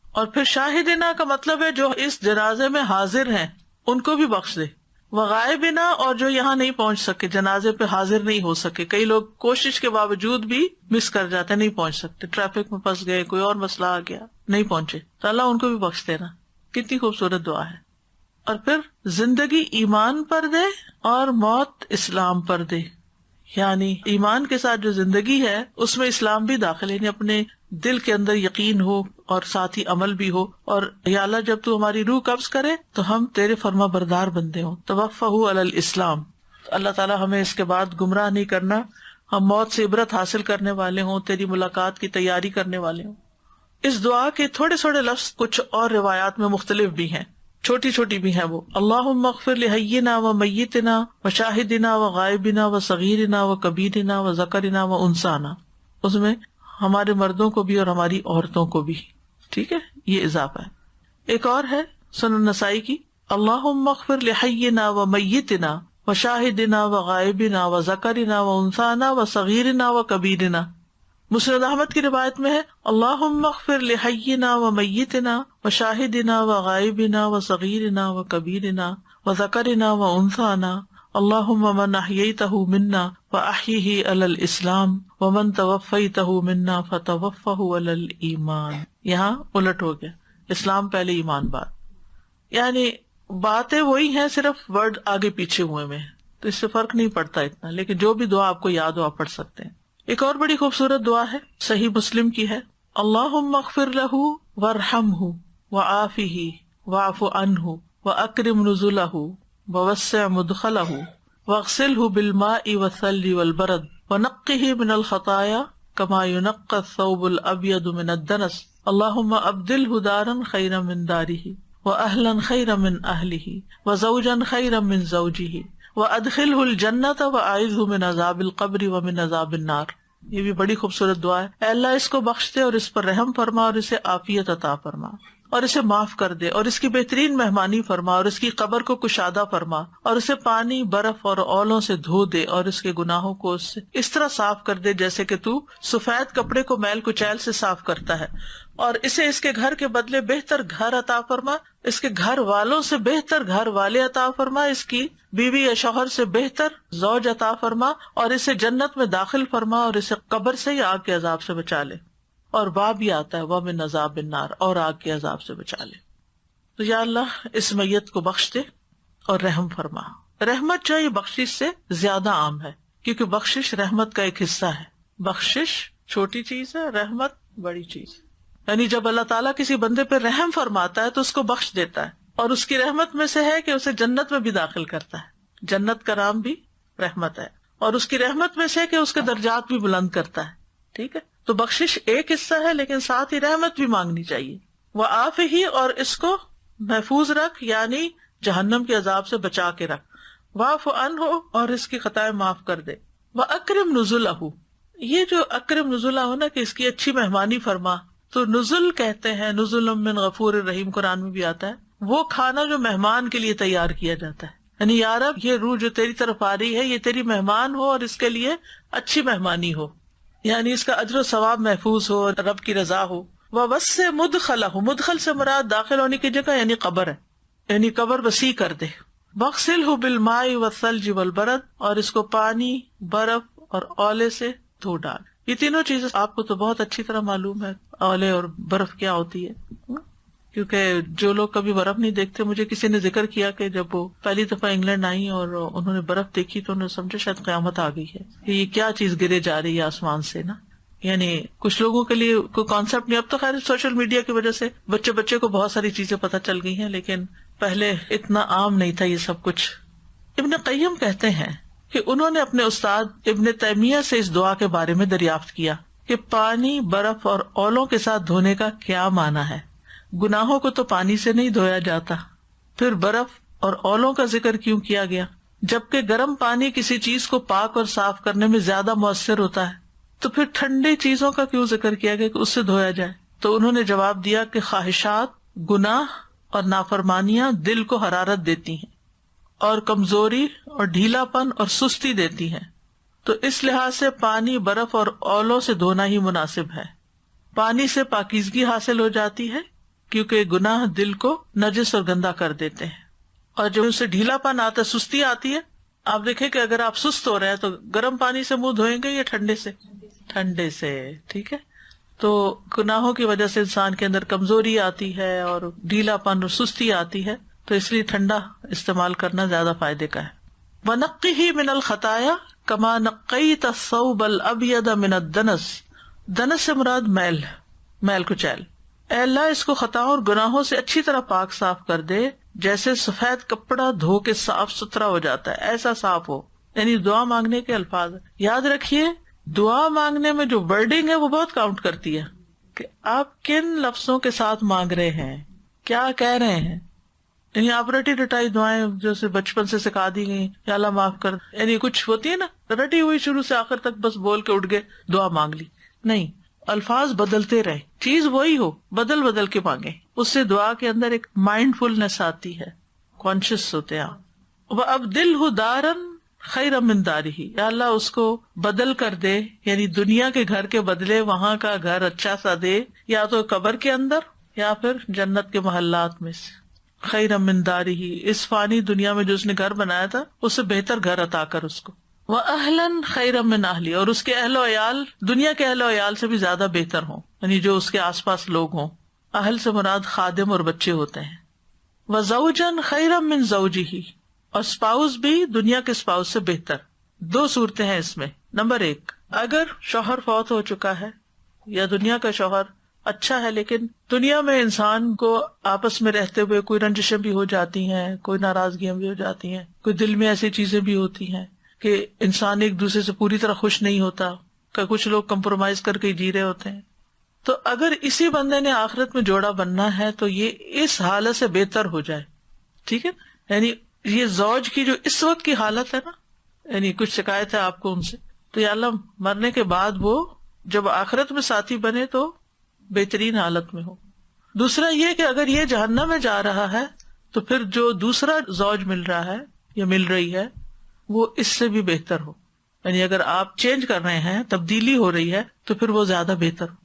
اور پھر شاہدنا کا مطلب ہے جو اس جنازے میں حاضر ہیں ان کو بھی بخش دے، وغائبنا، اور جو یہاں نہیں پہنچ سکے، جنازے پہ حاضر نہیں ہو سکے. کئی لوگ کوشش کے باوجود بھی مس کر جاتے، نہیں پہنچ سکتے، ٹریفک میں پھنس گئے، کوئی اور مسئلہ آ گیا، نہیں پہنچے، تو اللہ ان کو بھی بخش دینا. کتنی خوبصورت دعا ہے. اور پھر زندگی ایمان پر دے اور موت اسلام پر دے، یعنی ایمان کے ساتھ جو زندگی ہے اس میں اسلام بھی داخل ہے، یعنی اپنے دل کے اندر یقین ہو اور ساتھ ہی عمل بھی ہو. اور یا اللہ جب تو ہماری روح قبض کرے تو ہم تیرے فرما بردار بندے ہوں. توفہ علی الاسلام، اللہ تعالیٰ ہمیں اس کے بعد گمراہ نہیں کرنا، ہم موت سے عبرت حاصل کرنے والے ہوں، تیری ملاقات کی تیاری کرنے والے ہوں. اس دعا کے تھوڑے تھوڑے لفظ کچھ اور روایات میں مختلف بھی ہیں، چھوٹی چھوٹی بھی ہیں وہ. اللہم اغفر لحینا و میتنا و شاہدنا و غائبنا و صغیرنا و کبیرنا و ذکرنا و انسانا، اس میں ہمارے مردوں کو بھی اور ہماری عورتوں کو بھی. ٹھیک ہے، یہ اضافہ ہے. ایک اور ہے سنن نسائی کی، اللہم اغفر لحینا و میتنا و شاہدنا و غائبنا و ذکرنا و انسانا و صغیرنا و کبیرنا. مسند احمد کی روایت میں ہے اللہم اغفر لحینا و میتنا و شاہدنا و غائبنا و صغیرنا و کبیرنا و ذکرنا و انثانا اللہم من احییتہ منا فاحیہ علی الاسلام ومن توفیتہ منا فتوفہ علی الایمان. یہاں الٹ ہو گیا، اسلام پہلے ایمان بعد. یعنی باتیں وہی ہیں، صرف ورڈ آگے پیچھے ہوئے میں، تو اس سے فرق نہیں پڑتا اتنا، لیکن جو بھی دعا آپ کو یاد ہو آپ پڑھ سکتے ہیں. ایک اور بڑی خوبصورت دعا ہے، صحیح مسلم کی ہے، اللہم اغفر لہ وارحمہ وعافہ واعف عنہ واکرم نزلہ ووسع مدخلہ واغسلہ بالماء والثلج والبرد ونقہ من الخطایا کما ینقی الثوب الابیض من الدنس اللہم ابدلہ دارا خیرا من دارہ واہلا خیرا من اہلہ وزوجا خیرا من زوجہ وادخلہ الجنۃ واعذہ من عذاب القبر ومن عذاب النار. یہ بھی بڑی خوبصورت دعا ہے. اے اللہ اس کو بخش دے اور اس پر رحم فرما اور اسے عافیت عطا فرما اور اسے معاف کر دے اور اس کی بہترین مہمانی فرما اور اس کی قبر کو کشادہ فرما اور اسے پانی برف اور اولوں سے دھو دے اور اس کے گناہوں کو اس طرح صاف کر دے جیسے کہ تو سفید کپڑے کو میل کچیل سے صاف کرتا ہے، اور اسے اس کے گھر کے بدلے بہتر گھر عطا فرما، اس کے گھر والوں سے بہتر گھر والے عطا فرما، اس کی بیوی یا شوہر سے بہتر زوج عطا فرما اور اسے جنت میں داخل فرما اور اسے قبر سے یا آگ کے عذاب سے بچا لے. اور باب بھی آتا ہے ومن عذاب النار، اور آگ کے عذاب سے بچا لے. تو یا اللہ اس میت کو بخش دے اور رحم فرما. رحمت جو یہ بخشش سے زیادہ عام ہے، کیونکہ بخشش رحمت کا ایک حصہ ہے. بخشش چھوٹی چیز ہے، رحمت بڑی چیز ہے. یعنی جب اللہ تعالیٰ کسی بندے پہ رحم فرماتا ہے تو اس کو بخش دیتا ہے، اور اس کی رحمت میں سے ہے کہ اسے جنت میں بھی داخل کرتا ہے. جنت کا نام بھی رحمت ہے، اور اس کی رحمت میں سے ہے کہ اس کے درجات بھی بلند کرتا ہے. ٹھیک ہے، تو بخشش ایک حصہ ہے، لیکن ساتھ ہی رحمت بھی مانگنی چاہیے. وعافہ، اور اس کو محفوظ رکھ، یعنی جہنم کے عذاب سے بچا کے رکھ. واعف عنہ، اور اس کی خطائیں معاف کر دے. واکرم نزلہ، یہ جو اکرم نزلہ ہو نا کہ اس کی اچھی مہمانی فرما، تو نزل کہتے ہیں، نزل من غفور الرحیم قرآن میں بھی آتا ہے، وہ کھانا جو مہمان کے لیے تیار کیا جاتا ہے. یعنی یا رب یہ روح جو تیری طرف آ رہی ہے یہ تیری مہمان ہو اور اس کے لیے اچھی مہمانی ہو، یعنی اس کا اجر و ثواب محفوظ ہو، رب کی رضا ہو. ووسع مدخلہ، مدخل سے مراد داخل ہونے کی جگہ یعنی قبر ہے، یعنی قبر وسیع کر دے. واغسلہ بالماء والثلج والبرد، اور اس کو پانی، برف اور اولے سے دھو ڈال. یہ تینوں چیزیں آپ کو تو بہت اچھی طرح معلوم ہے، اولے اور برف کیا ہوتی ہے، کیونکہ جو لوگ کبھی برف نہیں دیکھتے، مجھے کسی نے ذکر کیا کہ جب وہ پہلی دفعہ انگلینڈ آئی اور انہوں نے برف دیکھی تو انہوں نے سمجھا شاید قیامت آ گئی ہے کہ یہ کیا چیز گرے جا رہی ہے آسمان سے نا. یعنی کچھ لوگوں کے لیے کوئی کانسیپٹ نہیں. اب تو خیر سوشل میڈیا کی وجہ سے بچے کو بہت ساری چیزیں پتہ چل گئی ہیں، لیکن پہلے اتنا عام نہیں تھا یہ سب کچھ. ابن قیم کہتے ہیں کہ انہوں نے اپنے استاد ابن تیمیہ سے اس دعا کے بارے میں دریافت کیا کہ پانی، برف اور اولوں کے ساتھ دھونے کا کیا معنی ہے. گناہوں کو تو پانی سے نہیں دھویا جاتا، پھر برف اور اولوں کا ذکر کیوں کیا گیا، جبکہ گرم پانی کسی چیز کو پاک اور صاف کرنے میں زیادہ مؤثر ہوتا ہے، تو پھر ٹھنڈی چیزوں کا کیوں ذکر کیا گیا کہ اس سے دھویا جائے. تو انہوں نے جواب دیا کہ خواہشات، گناہ اور نافرمانیاں دل کو حرارت دیتی ہیں اور کمزوری اور ڈھیلا پن اور سستی دیتی ہیں، تو اس لحاظ سے پانی، برف اور اولوں سے دھونا ہی مناسب ہے. پانی سے پاکیزگی حاصل ہو جاتی ہے کیونکہ گناہ دل کو نجس اور گندا کر دیتے ہیں، اور جب اسے ڈھیلا پن آتا ہے، سستی آتی ہے. آپ دیکھیں کہ اگر آپ سست ہو رہے ہیں تو گرم پانی سے منہ دھوئیں گے یا ٹھنڈے سے؟ ٹھنڈے سے. ٹھیک ہے، تو گناہوں کی وجہ سے انسان کے اندر کمزوری آتی ہے اور ڈھیلا پن اور سستی آتی ہے، تو اس لیے ٹھنڈا استعمال کرنا زیادہ فائدے کا ہے. وَنَقِّهِ مِنَ الْخَطَايَا كَمَا نَقَّيْتَ الثَّوْبَ الْأَبْيَضَ مِنَ الدَّنَسِ. دنس سے مراد میل کچیل. اے اللہ اس کو خطاؤں اور گناہوں سے اچھی طرح پاک صاف کر دے، جیسے سفید کپڑا دھو کے صاف ستھرا ہو جاتا ہے ایسا صاف ہو. یعنی دعا مانگنے کے الفاظ. یاد رکھیے دعا مانگنے میں جو ورڈنگ ہے وہ بہت کاؤنٹ کرتی ہے کہ آپ کن لفظوں کے ساتھ مانگ رہے ہیں, کیا کہہ رہے ہیں. یعنی آپ رٹی رٹائی دعائیں جیسے بچپن سے سکھا دی گئی, یا اللہ معاف کر, یعنی کچھ ہوتی ہے نا رٹی ہوئی شروع سے آخر تک بس بول کے اٹھ گئے دعا مانگ لی. نہیں, الفاظ بدلتے رہے, چیز وہی ہو, بدل بدل کے مانگے. اس سے دعا کے اندر ایک مائنڈ فلنس آتی ہے, کانشیس ہوتے ہیں آپ. وَأَبْدِلْهُ دَارًا خَيْرًا مِنْ دَارِهِ, یا اللہ اس کو بدل کر دے, یعنی دنیا کے گھر کے بدلے وہاں کا گھر اچھا سا دے, یا تو قبر کے اندر یا پھر جنت کے محلات میں سے. خَيْرًا مِنْ دَارِهِ, اس فانی دنیا میں جو اس نے گھر بنایا تھا اس سے بہتر گھر عطا کر اس کو. وَأَهْلًا خَيْرًا مِنْ أَهْلِهِ, اور اس کے اہل و عیال دنیا کے اہل و عیال سے بھی زیادہ بہتر ہوں, یعنی جو اس کے آس پاس لوگ ہوں. اہل سے مراد خادم اور بچے ہوتے ہیں. وَزَوْجًا خَيْرًا مِنْ زَوْجِهِ, اور اسپاؤس بھی دنیا کے اسپاؤس سے بہتر. دو صورتیں ہیں اس میں. نمبر 1, اگر شوہر فوت ہو چکا ہے یا دنیا کا شوہر اچھا ہے لیکن دنیا میں انسان کو آپس میں رہتے ہوئے کوئی رنجشیں بھی ہو جاتی ہیں, کوئی ناراضگیاں بھی ہو جاتی ہیں, کوئی دل میں ایسی چیزیں بھی ہوتی ہیں کہ انسان ایک دوسرے سے پوری طرح خوش نہیں ہوتا, کہ کچھ لوگ کمپرومائز کر کے جی رہے ہوتے ہیں. تو اگر اسی بندے نے آخرت میں جوڑا بننا ہے تو یہ اس حالت سے بہتر ہو جائے. ٹھیک ہے, یعنی یہ زوج کی جو اس وقت کی حالت ہے نا, یعنی کچھ شکایت ہے آپ کو ان سے, تو یا اللہ مرنے کے بعد وہ جب آخرت میں ساتھی بنے تو بہترین حالت میں ہو. دوسرا یہ کہ اگر یہ جہنم میں جا رہا ہے تو پھر جو دوسرا زوج مل رہا ہے یا مل رہی ہے وہ اس سے بھی بہتر ہو. یعنی اگر آپ چینج کر رہے ہیں, تبدیلی ہو رہی ہے, تو پھر وہ زیادہ بہتر ہو.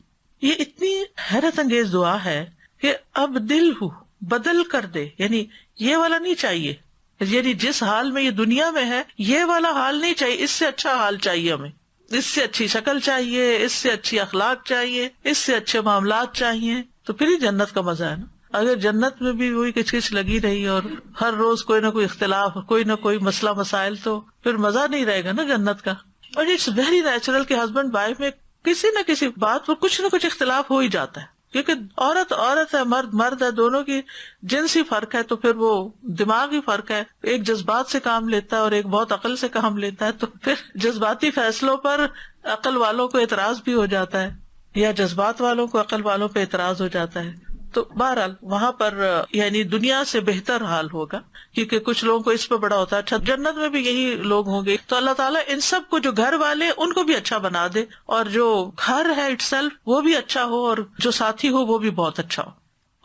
یہ اتنی حیرت انگیز دعا ہے کہ اب دل ہو بدل کر دے, یعنی یہ والا نہیں چاہیے, یعنی جس حال میں یہ دنیا میں ہے یہ والا حال نہیں چاہیے, اس سے اچھا حال چاہیے ہمیں, اس سے اچھی شکل چاہیے, اس سے اچھی اخلاق چاہیے, اس سے اچھے معاملات چاہیے, تو پھر ہی جنت کا مزہ ہے نا. اگر جنت میں بھی وہی کچھ کچھ لگی رہی اور ہر روز کوئی نہ کوئی اختلاف, کوئی نہ کوئی مسئلہ مسائل, تو پھر مزہ نہیں رہے گا نا جنت کا. اور اٹس ویری نیچرل کہ ہسبینڈ وائف میں کسی نہ کسی بات پر کچھ نہ کچھ اختلاف ہو ہی جاتا ہے, کیونکہ عورت عورت ہے, مرد مرد ہے, دونوں کی جنسی فرق ہے, تو پھر وہ دماغی فرق ہے. ایک جذبات سے کام لیتا ہے اور ایک بہت عقل سے کام لیتا ہے, تو پھر جذباتی فیصلوں پر عقل والوں کو اعتراض بھی ہو جاتا ہے, یا جذبات والوں کو عقل والوں پہ اعتراض ہو جاتا ہے. تو بہرحال وہاں پر یعنی دنیا سے بہتر حال ہوگا, کیونکہ کچھ لوگوں کو اس پہ بڑا ہوتا ہے. اچھا جنت میں بھی یہی لوگ ہوں گے, تو اللہ تعالیٰ ان سب کو جو گھر والے ان کو بھی اچھا بنا دے, اور جو گھر ہے اٹ سیلف وہ بھی اچھا ہو, اور جو ساتھی ہو وہ بھی بہت اچھا ہو.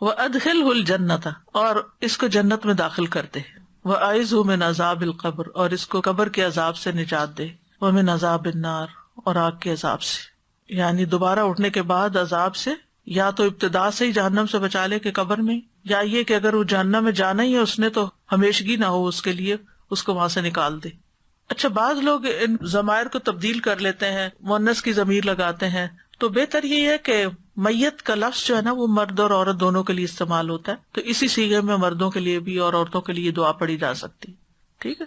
وَأَدْخِلْهُ الْجَنَّةَ, اور اس کو جنت میں داخل کر دے. وَأَعِذْهُ مِنْ عَذَابِ الْقَبْرِ, اور اس کو قبر کے عذاب سے نجات دے. وَمِنْ عَذَابِ النَّارِ, اور آگ کے عذاب سے, یعنی دوبارہ اٹھنے کے بعد عذاب سے, یا تو ابتدا سے ہی جہنم سے بچا لے کہ قبر میں, یا یہ کہ اگر وہ جہنم میں جانا ہی ہے اس نے تو ہمیشگی نہ ہو اس کے لیے, اس کو وہاں سے نکال دے. اچھا بعض لوگ ان ضمائر کو تبدیل کر لیتے ہیں, مؤنث کی ضمیر لگاتے ہیں, تو بہتر یہ ہے کہ میت کا لفظ جو ہے نا وہ مرد اور عورت دونوں کے لیے استعمال ہوتا ہے, تو اسی صیغے میں مردوں کے لیے بھی اور عورتوں کے لیے دعا پڑھی جا سکتی. ٹھیک ہے.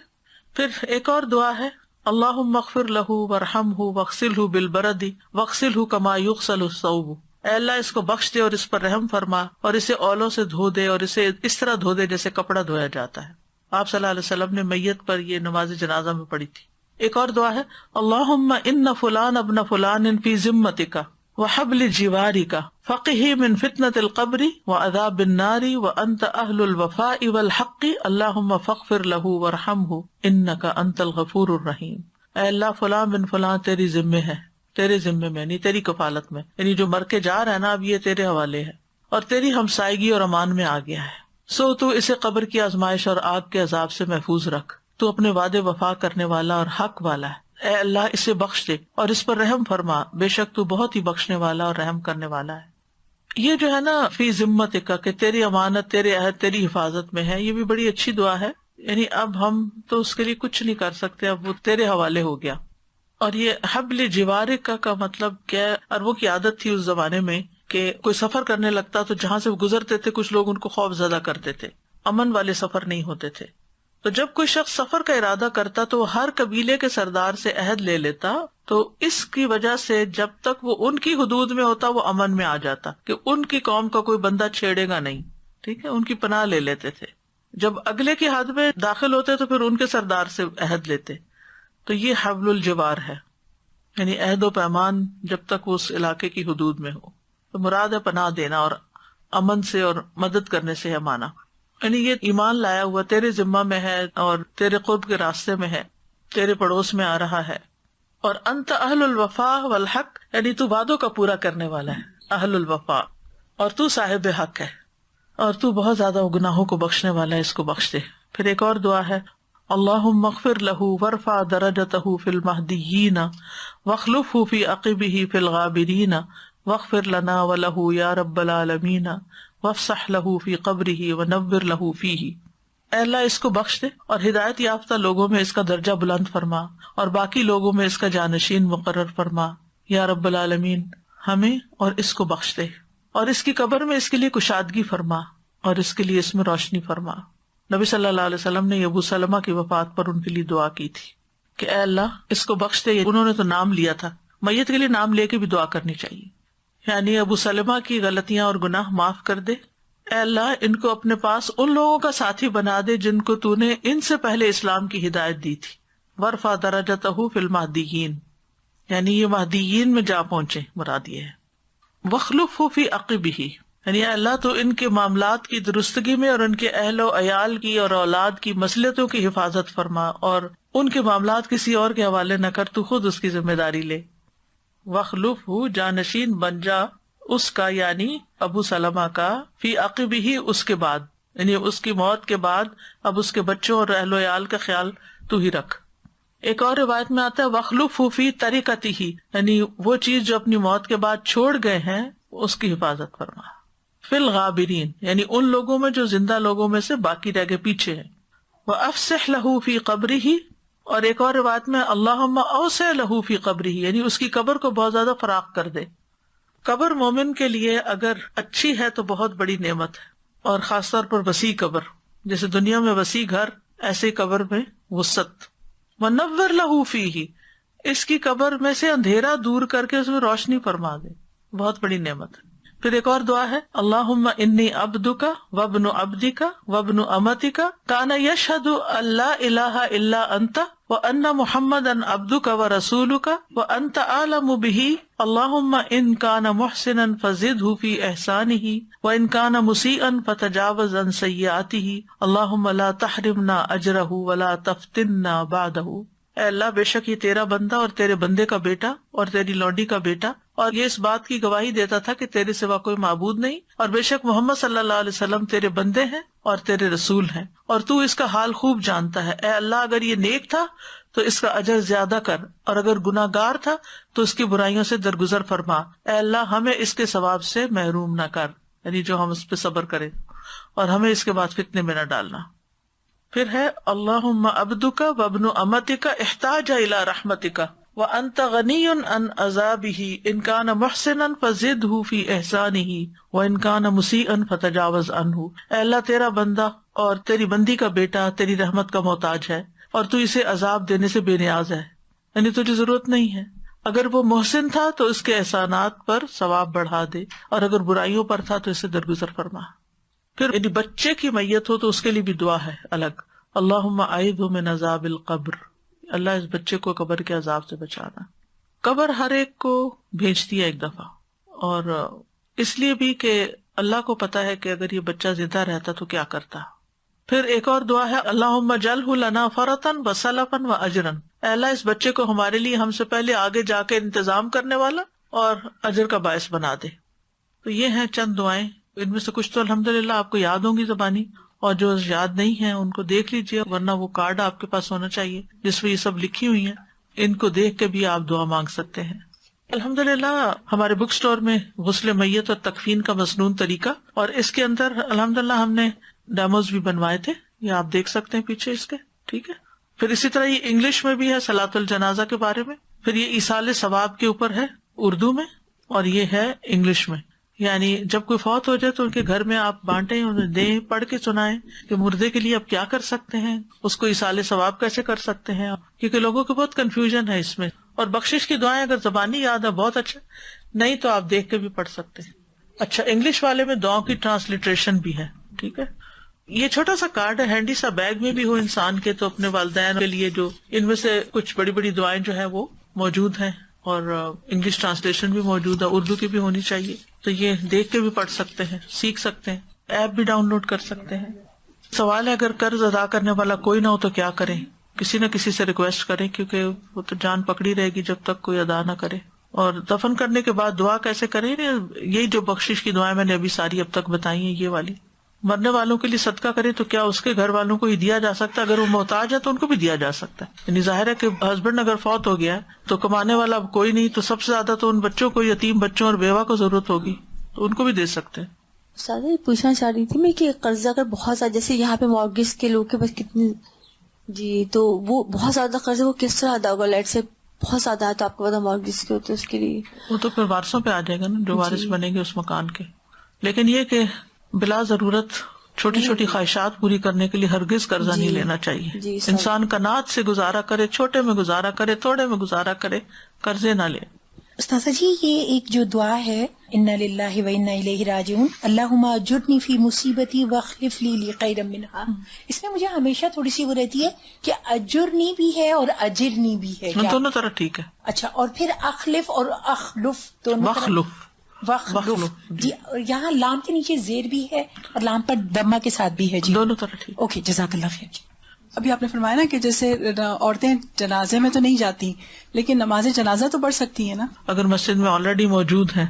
پھر ایک اور دعا ہے, اللہم اغفر لہ وارحمہ واغسلہ بالبرد واغسلہ کما یغسل الثوب, اے اللہ اس کو بخش دے اور اس پر رحم فرما, اور اسے اولوں سے دھو دے, اور اسے اس طرح دھو دے جیسے کپڑا دھویا جاتا ہے. آپ صلی اللہ علیہ وسلم نے میت پر یہ نماز جنازہ میں پڑھی تھی. ایک اور دعا ہے, اللہم ان فلان ابن فلان فی ذمتک وحبل جوارک فقہ من فتنة القبر وعذاب النار وانت اہل الوفاء والحق اللہم فاغفر لہ وارحمہ انک انت الغفور الرحیم. اے اللہ فلاں بن فلاں تیری ذمے ہے, تیرے ذمے میں یعنی تیری کفالت میں, یعنی جو مر کے جا رہا ہے نا اب یہ تیرے حوالے ہے, اور تیری ہمسائیگی اور امان میں آ گیا ہے. سو تو اسے قبر کی آزمائش اور آگ کے عذاب سے محفوظ رکھ, تو اپنے وعدے وفا کرنے والا اور حق والا ہے. اے اللہ اسے بخش دے اور اس پر رحم فرما, بے شک تو بہت ہی بخشنے والا اور رحم کرنے والا ہے. یہ جو ہے نا فی ذمتک کہ تیری امانت تیرے عہد تیری حفاظت میں ہے, یہ بھی بڑی اچھی دعا ہے. یعنی اب ہم تو اس کے لیے کچھ نہیں کر سکتے, اب وہ تیرے حوالے ہو گیا. اور یہ حبل جوارک کا مطلب کیا ہے, عربوں کی عادت تھی اس زمانے میں کہ کوئی سفر کرنے لگتا تو جہاں سے گزرتے تھے کچھ لوگ ان کو خوف زدہ کرتے تھے, امن والے سفر نہیں ہوتے تھے. تو جب کوئی شخص سفر کا ارادہ کرتا تو وہ ہر قبیلے کے سردار سے عہد لے لیتا, تو اس کی وجہ سے جب تک وہ ان کی حدود میں ہوتا وہ امن میں آ جاتا کہ ان کی قوم کا کوئی بندہ چھیڑے گا نہیں. ٹھیک ہے, ان کی پناہ لے لیتے تھے. جب اگلے کی حد میں داخل ہوتے تو پھر ان کے سردار سے عہد لیتے. تو یہ حبل الجوار ہے، یعنی عہد و پیمان جب تک وہ اس علاقے کی حدود میں ہو. تو مراد ہے پناہ دینا اور امن سے اور مدد کرنے سے ہے مانا. یعنی یہ ایمان لایا ہوا تیرے ذمہ میں ہے اور تیرے قرب کے راستے میں ہے، تیرے پڑوس میں آ رہا ہے. اور انت اہل الوفا والحق، یعنی تو وعدوں کا پورا کرنے والا ہے، اہل الوفا، اور تو صاحب حق ہے، اور تو بہت زیادہ گناہوں کو بخشنے والا ہے، اس کو بخش دے. پھر ایک اور دعا ہے، اللہم اغفر لہ وارفع درجتہ فی المہدیین واخلفہ فی عقبہ فی الغابرین واغفر لنا ولہ یا رب العالمین وافسح لہ فی قبرہ ونور لہ فیہ. اے اللہ اس کو بخش دے اور ہدایت یافتہ لوگوں میں اس کا درجہ بلند فرما اور باقی لوگوں میں اس کا جانشین مقرر فرما. یا رب العالمین ہمیں اور اس کو بخش دے اور اس کی قبر میں اس کے لیے کشادگی فرما اور اس کے لیے اس میں روشنی فرما. نبی صلی اللہ علیہ وسلم نے ابو سلمہ کی وفات پر ان کے لیے دعا کی تھی کہ اے اللہ اس کو بخش دے. انہوں نے تو نام لیا تھا، میت کے لیے نام لے کے بھی دعا کرنی چاہیے، یعنی ابو سلمہ کی غلطیاں اور گناہ معاف کر دے. اے اللہ ان کو اپنے پاس ان لوگوں کا ساتھی بنا دے جن کو تو نے ان سے پہلے اسلام کی ہدایت دی تھی. ورفع درجتہ فی المہدیین، یعنی یہ مہدیین میں جا پہنچے مراد یہ ہے. واخلفہ فی عقبہ، یعنی اے اللہ تو ان کے معاملات کی درستگی میں اور ان کے اہل و عیال کی اور اولاد کی مصلحتوں کی حفاظت فرما اور ان کے معاملات کسی اور کے حوالے نہ کر، تو خود اس کی ذمہ داری لے. واخلفہ جانشین بن جا اس کا، یعنی ابو سلمہ کا، فی عقبہ اس کے بعد، یعنی اس کی موت کے بعد اب اس کے بچوں اور اہل و عیال کا خیال تو ہی رکھ. ایک اور روایت میں آتا ہے واخلفہ فی طریقتہ، یعنی وہ چیز جو اپنی موت کے بعد چھوڑ گئے ہیں اس کی حفاظت فرما. فی الغابرین، یعنی ان لوگوں میں جو زندہ لوگوں میں سے باقی رہ گئے پیچھے ہیں. وافسح لہ فی قبرہ، اور ایک اور روایت میں اللہم اوسع لہ فی قبرہ، یعنی اس کی قبر کو بہت زیادہ فراخ کر دے. قبر مومن کے لیے اگر اچھی ہے تو بہت بڑی نعمت ہے، اور خاص طور پر وسیع قبر، جیسے دنیا میں وسیع گھر ایسے قبر میں وسعت. ونور لہ فیہ، اس کی قبر میں سے اندھیرا دور کر کے اس میں روشنی فرما دے، بہت بڑی نعمت ہے. پھر ایک اور دعا ہے اللہم انی عبدک وابن عبدک وابن امتک کان یشہد ان لا الہ الا انت وان محمدا عبدک ورسولک وانت اعلم بہ اللہم ان کان محسنا فزدہ فی احسانہ وان کان مسیئا فتجاوز عن سیئاتہ اللہم لا تحرمنا اجرہ ولا تفتنا بعدہ. اے اللہ بے شک یہ تیرا بندہ اور تیرے بندے کا بیٹا اور تیری لونڈی کا بیٹا، اور یہ اس بات کی گواہی دیتا تھا کہ تیرے سوا کوئی معبود نہیں، اور بے شک محمد صلی اللہ علیہ وسلم تیرے بندے ہیں اور تیرے رسول ہیں، اور تو اس کا حال خوب جانتا ہے. اے اللہ اگر یہ نیک تھا تو اس کا اجر زیادہ کر، اور اگر گناہ گار تھا تو اس کی برائیوں سے درگزر فرما. اے اللہ ہمیں اس کے ثواب سے محروم نہ کر، یعنی جو ہم اس پہ صبر کریں، اور ہمیں اس کے بعد فتنے میں نہ ڈالنا. پھر ہے اللہم عبدک وابن امتک احتاج الی رحمتک وانت غنی عن عذابہ ان کان محسنا فزدہ فی احسانہ وان کان مسیئا فتجاوز عنہ. اے اللہ تیرا بندہ اور تیری بندی کا بیٹا تیری رحمت کا محتاج ہے، اور تو اسے عذاب دینے سے بے نیاز ہے، یعنی تجھے ضرورت نہیں ہے. اگر وہ محسن تھا تو اس کے احسانات پر ثواب بڑھا دے، اور اگر برائیوں پر تھا تو اسے درگزر فرما. پھر یعنی بچے کی میت ہو تو اس کے لیے بھی دعا ہے الگ، اللہم اعیذہ من عذاب القبر، اللہ اس بچے کو قبر کے عذاب سے بچانا. قبر ہر ایک کو بھیجتی ہے ایک دفعہ، اور اس لیے بھی کہ اللہ کو پتا ہے کہ اگر یہ بچہ زندہ رہتا تو کیا کرتا. پھر ایک اور دعا ہے اللہم اجعلہ لنا فرطا وسلفا واجرا، اے اللہ اس بچے کو ہمارے لیے ہم سے پہلے آگے جا کے انتظام کرنے والا اور اجر کا باعث بنا دے. تو یہ ہیں چند دعائیں، ان میں سے کچھ تو الحمدللہ آپ کو یاد ہوں گی زبانی، اور جو یاد نہیں ہیں ان کو دیکھ لیجئے، ورنہ وہ کارڈ آپ کے پاس ہونا چاہیے جس میں یہ سب لکھی ہوئی ہیں، ان کو دیکھ کے بھی آپ دعا مانگ سکتے ہیں. الحمدللہ ہمارے بک سٹور میں غسل میت اور تکفین کا مسنون طریقہ، اور اس کے اندر الحمدللہ ہم نے ڈیموز بھی بنوائے تھے، یہ آپ دیکھ سکتے ہیں پیچھے اس کے، ٹھیک ہے. پھر اسی طرح یہ انگلش میں بھی ہے صلاۃ الجنازہ کے بارے میں، پھر یہ ایصال ثواب کے اوپر ہے اردو میں، اور یہ ہے انگلش میں. یعنی جب کوئی فوت ہو جائے تو ان کے گھر میں آپ بانٹیں، انہیں دیں، پڑھ کے سنائیں کہ مردے کے لیے آپ کیا کر سکتے ہیں، اس کو ایصال ثواب کیسے کر سکتے ہیں، کیونکہ لوگوں کو بہت کنفیوژن ہے اس میں. اور بخشش کی دعائیں اگر زبانی یاد ہے بہت اچھا، نہیں تو آپ دیکھ کے بھی پڑھ سکتے ہیں. اچھا انگلش والے میں دعاؤں کی ٹرانسلیٹریشن بھی ہے، ٹھیک ہے. یہ چھوٹا سا کارڈ ہے، ہینڈی سا بیگ میں بھی ہو انسان کے، تو اپنے والدین کے لیے جو ان میں سے کچھ بڑی بڑی دعائیں جو ہیں وہ موجود ہیں، اور انگلش ٹرانسلیشن بھی موجود ہے، اردو کی بھی ہونی چاہیے، تو یہ دیکھ کے بھی پڑھ سکتے ہیں، سیکھ سکتے ہیں، ایپ بھی ڈاؤن لوڈ کر سکتے ہیں. سوال ہے اگر قرض ادا کرنے والا کوئی نہ ہو تو کیا کریں؟ کسی نہ کسی سے ریکویسٹ کریں، کیونکہ وہ تو جان پکڑی رہے گی جب تک کوئی ادا نہ کرے. اور دفن کرنے کے بعد دعا کیسے کریں؟ یہی جو بخشش کی دعائیں میں نے ابھی ساری اب تک بتائی ہیں، یہ والی. مرنے والوں کے لیے صدقہ کرے تو کیا اس کے گھر والوں کو ہی دیا جا سکتا ہے؟ اگر وہ محتاج ہے تو ان کو بھی دیا جا سکتا ہے. یعنی ظاہر ہے کہ ہسبینڈ اگر فوت ہو گیا ہے تو کمانے والا اب کوئی نہیں، تو سب سے زیادہ تو ان بچوں کو، یتیم بچوں اور بیوہ کو ضرورت ہوگی، تو ان کو بھی دے سکتے ہیں. سادہ یہ پوچھنا چاہ رہی تھی میں کہ قرضہ اگر بہت زیادہ، جیسے یہاں پہ مارگیج کے لوگ کے پاس کتنے، جی تو وہ بہت زیادہ قرض ہے، وہ کس طرح ادا ہوگا؟ لیٹ سے بہت زیادہ ہے تو آپ کو پتا مارگیج کے ہوتے اس کے لیے وہ تو پھر وارثوں پہ آ جائے گا نا، جو وارث بنیں گے اس مکان کے. لیکن یہ کہ بلا ضرورت چھوٹی چھوٹی خواہشات پوری کرنے کے لیے ہرگز قرضہ نہیں لینا چاہیے. انسان قناعت سے گزارا کرے، چھوٹے میں گزارا کرے، تھوڑے میں گزارا کرے، قرضے نہ لے. استاذہ جی یہ ایک جو دعا ہے انا للہ و انا الیہ راجعون اللہم اجرنی فی مصیبتی واخلف لی خیرا منہا، اس میں مجھے ہمیشہ تھوڑی سی وہ رہتی ہے کہ اجرنی بھی ہے اور اجرنی بھی ہے، دونوں طرح ٹھیک ہے. اچھا، اور پھر اخلف اور اخلف دونوں وخلف جی، اور یہاں لام کے نیچے زیر بھی ہے اور لام پر دمہ کے ساتھ بھی ہے جی، دونوں طرح ٹھیک. اوکے جزاک اللہ خیر. ابھی آپ نے فرمایا نا کہ جیسے عورتیں جنازے میں تو نہیں جاتی لیکن نماز جنازہ تو پڑھ سکتی ہیں نا اگر مسجد میں آلریڈی موجود ہیں.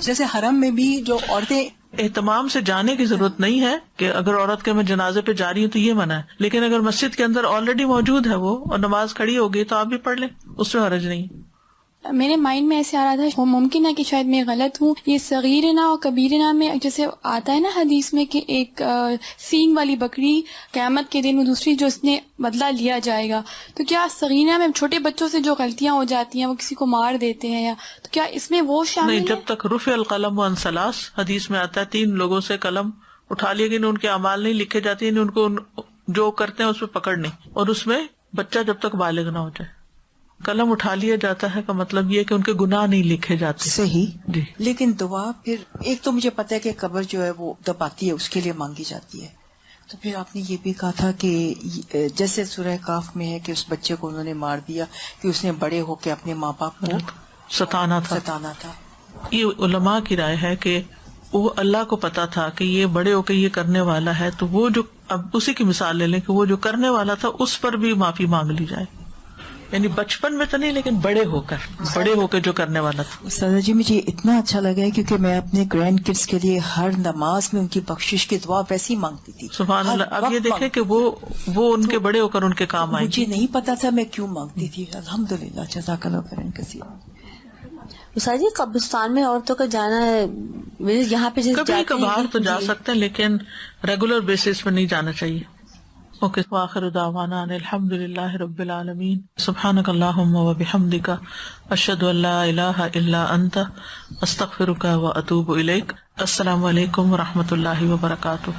جیسے حرم میں بھی جو عورتیں اہتمام سے جانے کی ضرورت نہیں ہے کہ اگر عورت کے میں جنازے پہ جا رہی ہوں تو یہ منع ہے، لیکن اگر مسجد کے اندر آلریڈی موجود ہے وہ اور نماز کھڑی ہو گئی تو آپ بھی پڑھ لیں، اس میں حرج نہیں. میرے مائنڈ میں ایسے آ رہا تھا، ممکن ہے کہ شاید میں غلط ہوں، یہ صغیرنا اور کبیرنا میں جیسے آتا ہے نا حدیث میں کہ ایک سینگ والی بکری قیامت کے دن وہ دوسری جو اس نے بدلہ لیا جائے گا، تو کیا صغیرنا میں چھوٹے بچوں سے جو غلطیاں ہو جاتی ہیں وہ کسی کو مار دیتے ہیں، یا تو کیا اس میں وہ شامل نہیں؟ ہے؟ جب تک رفع القلم عن ثلاث حدیث میں آتا ہے 3 لوگوں سے قلم اٹھا لیے گئے، ان کے اعمال نہیں لکھے جاتے، ان کو جو کرتے ہیں اس پہ پکڑ نہیں، اور اس میں بچہ جب تک بالغ نہ ہو جائے. قلم اٹھا لیا جاتا ہے کا مطلب یہ کہ ان کے گناہ نہیں لکھے جاتے. صحیح جی. لیکن دعا پھر ایک تو مجھے پتا ہے کہ قبر جو ہے وہ جب آتی ہے اس کے لیے مانگی جاتی ہے، تو پھر آپ نے یہ بھی کہا تھا کہ جیسے سورہ کاف میں ہے کہ اس بچے کو انہوں نے مار دیا کہ اس نے بڑے ہو کے اپنے ماں باپ کو ستانا تھا. یہ علماء کی رائے ہے کہ وہ اللہ کو پتا تھا کہ یہ بڑے ہو کے یہ کرنے والا ہے، تو وہ جو اب اسی کی مثال لے لیں کہ وہ جو کرنے والا تھا اس پر بھی معافی مانگ لی جائے، یعنی بچپن میں تو نہیں لیکن بڑے ہو کے جو کرنے والا تھا. سادہ جی مجھے اتنا اچھا لگا ہے کیونکہ میں اپنے گرینڈ کڈس کے لیے ہر نماز میں ان کی بخشش کی دعا ویسی مانگتی تھی. سبحان اللہ. اب یہ دیکھیں کہ وہ ان کے بڑے ہو کر ان کے کام آئے. مجھے نہیں پتا تھا میں کیوں مانگتی تھی. الحمدللہ جزاک اللہ خیرا کثیرا. استاد جی قبرستان میں عورتوں کا جانا یہاں پہ کبھی کبھار تو جا سکتے ہیں لیکن ریگولر بیسس پہ نہیں جانا چاہیے. اوکے، وآخر دعوانا ان الحمد للہ رب العالمین. سبحانک اللہم و بحمدک، اشہد ان لا الہ الا انت، استغفرک و اتوب الیک. السلام علیکم و رحمۃ اللہ وبرکاتہ.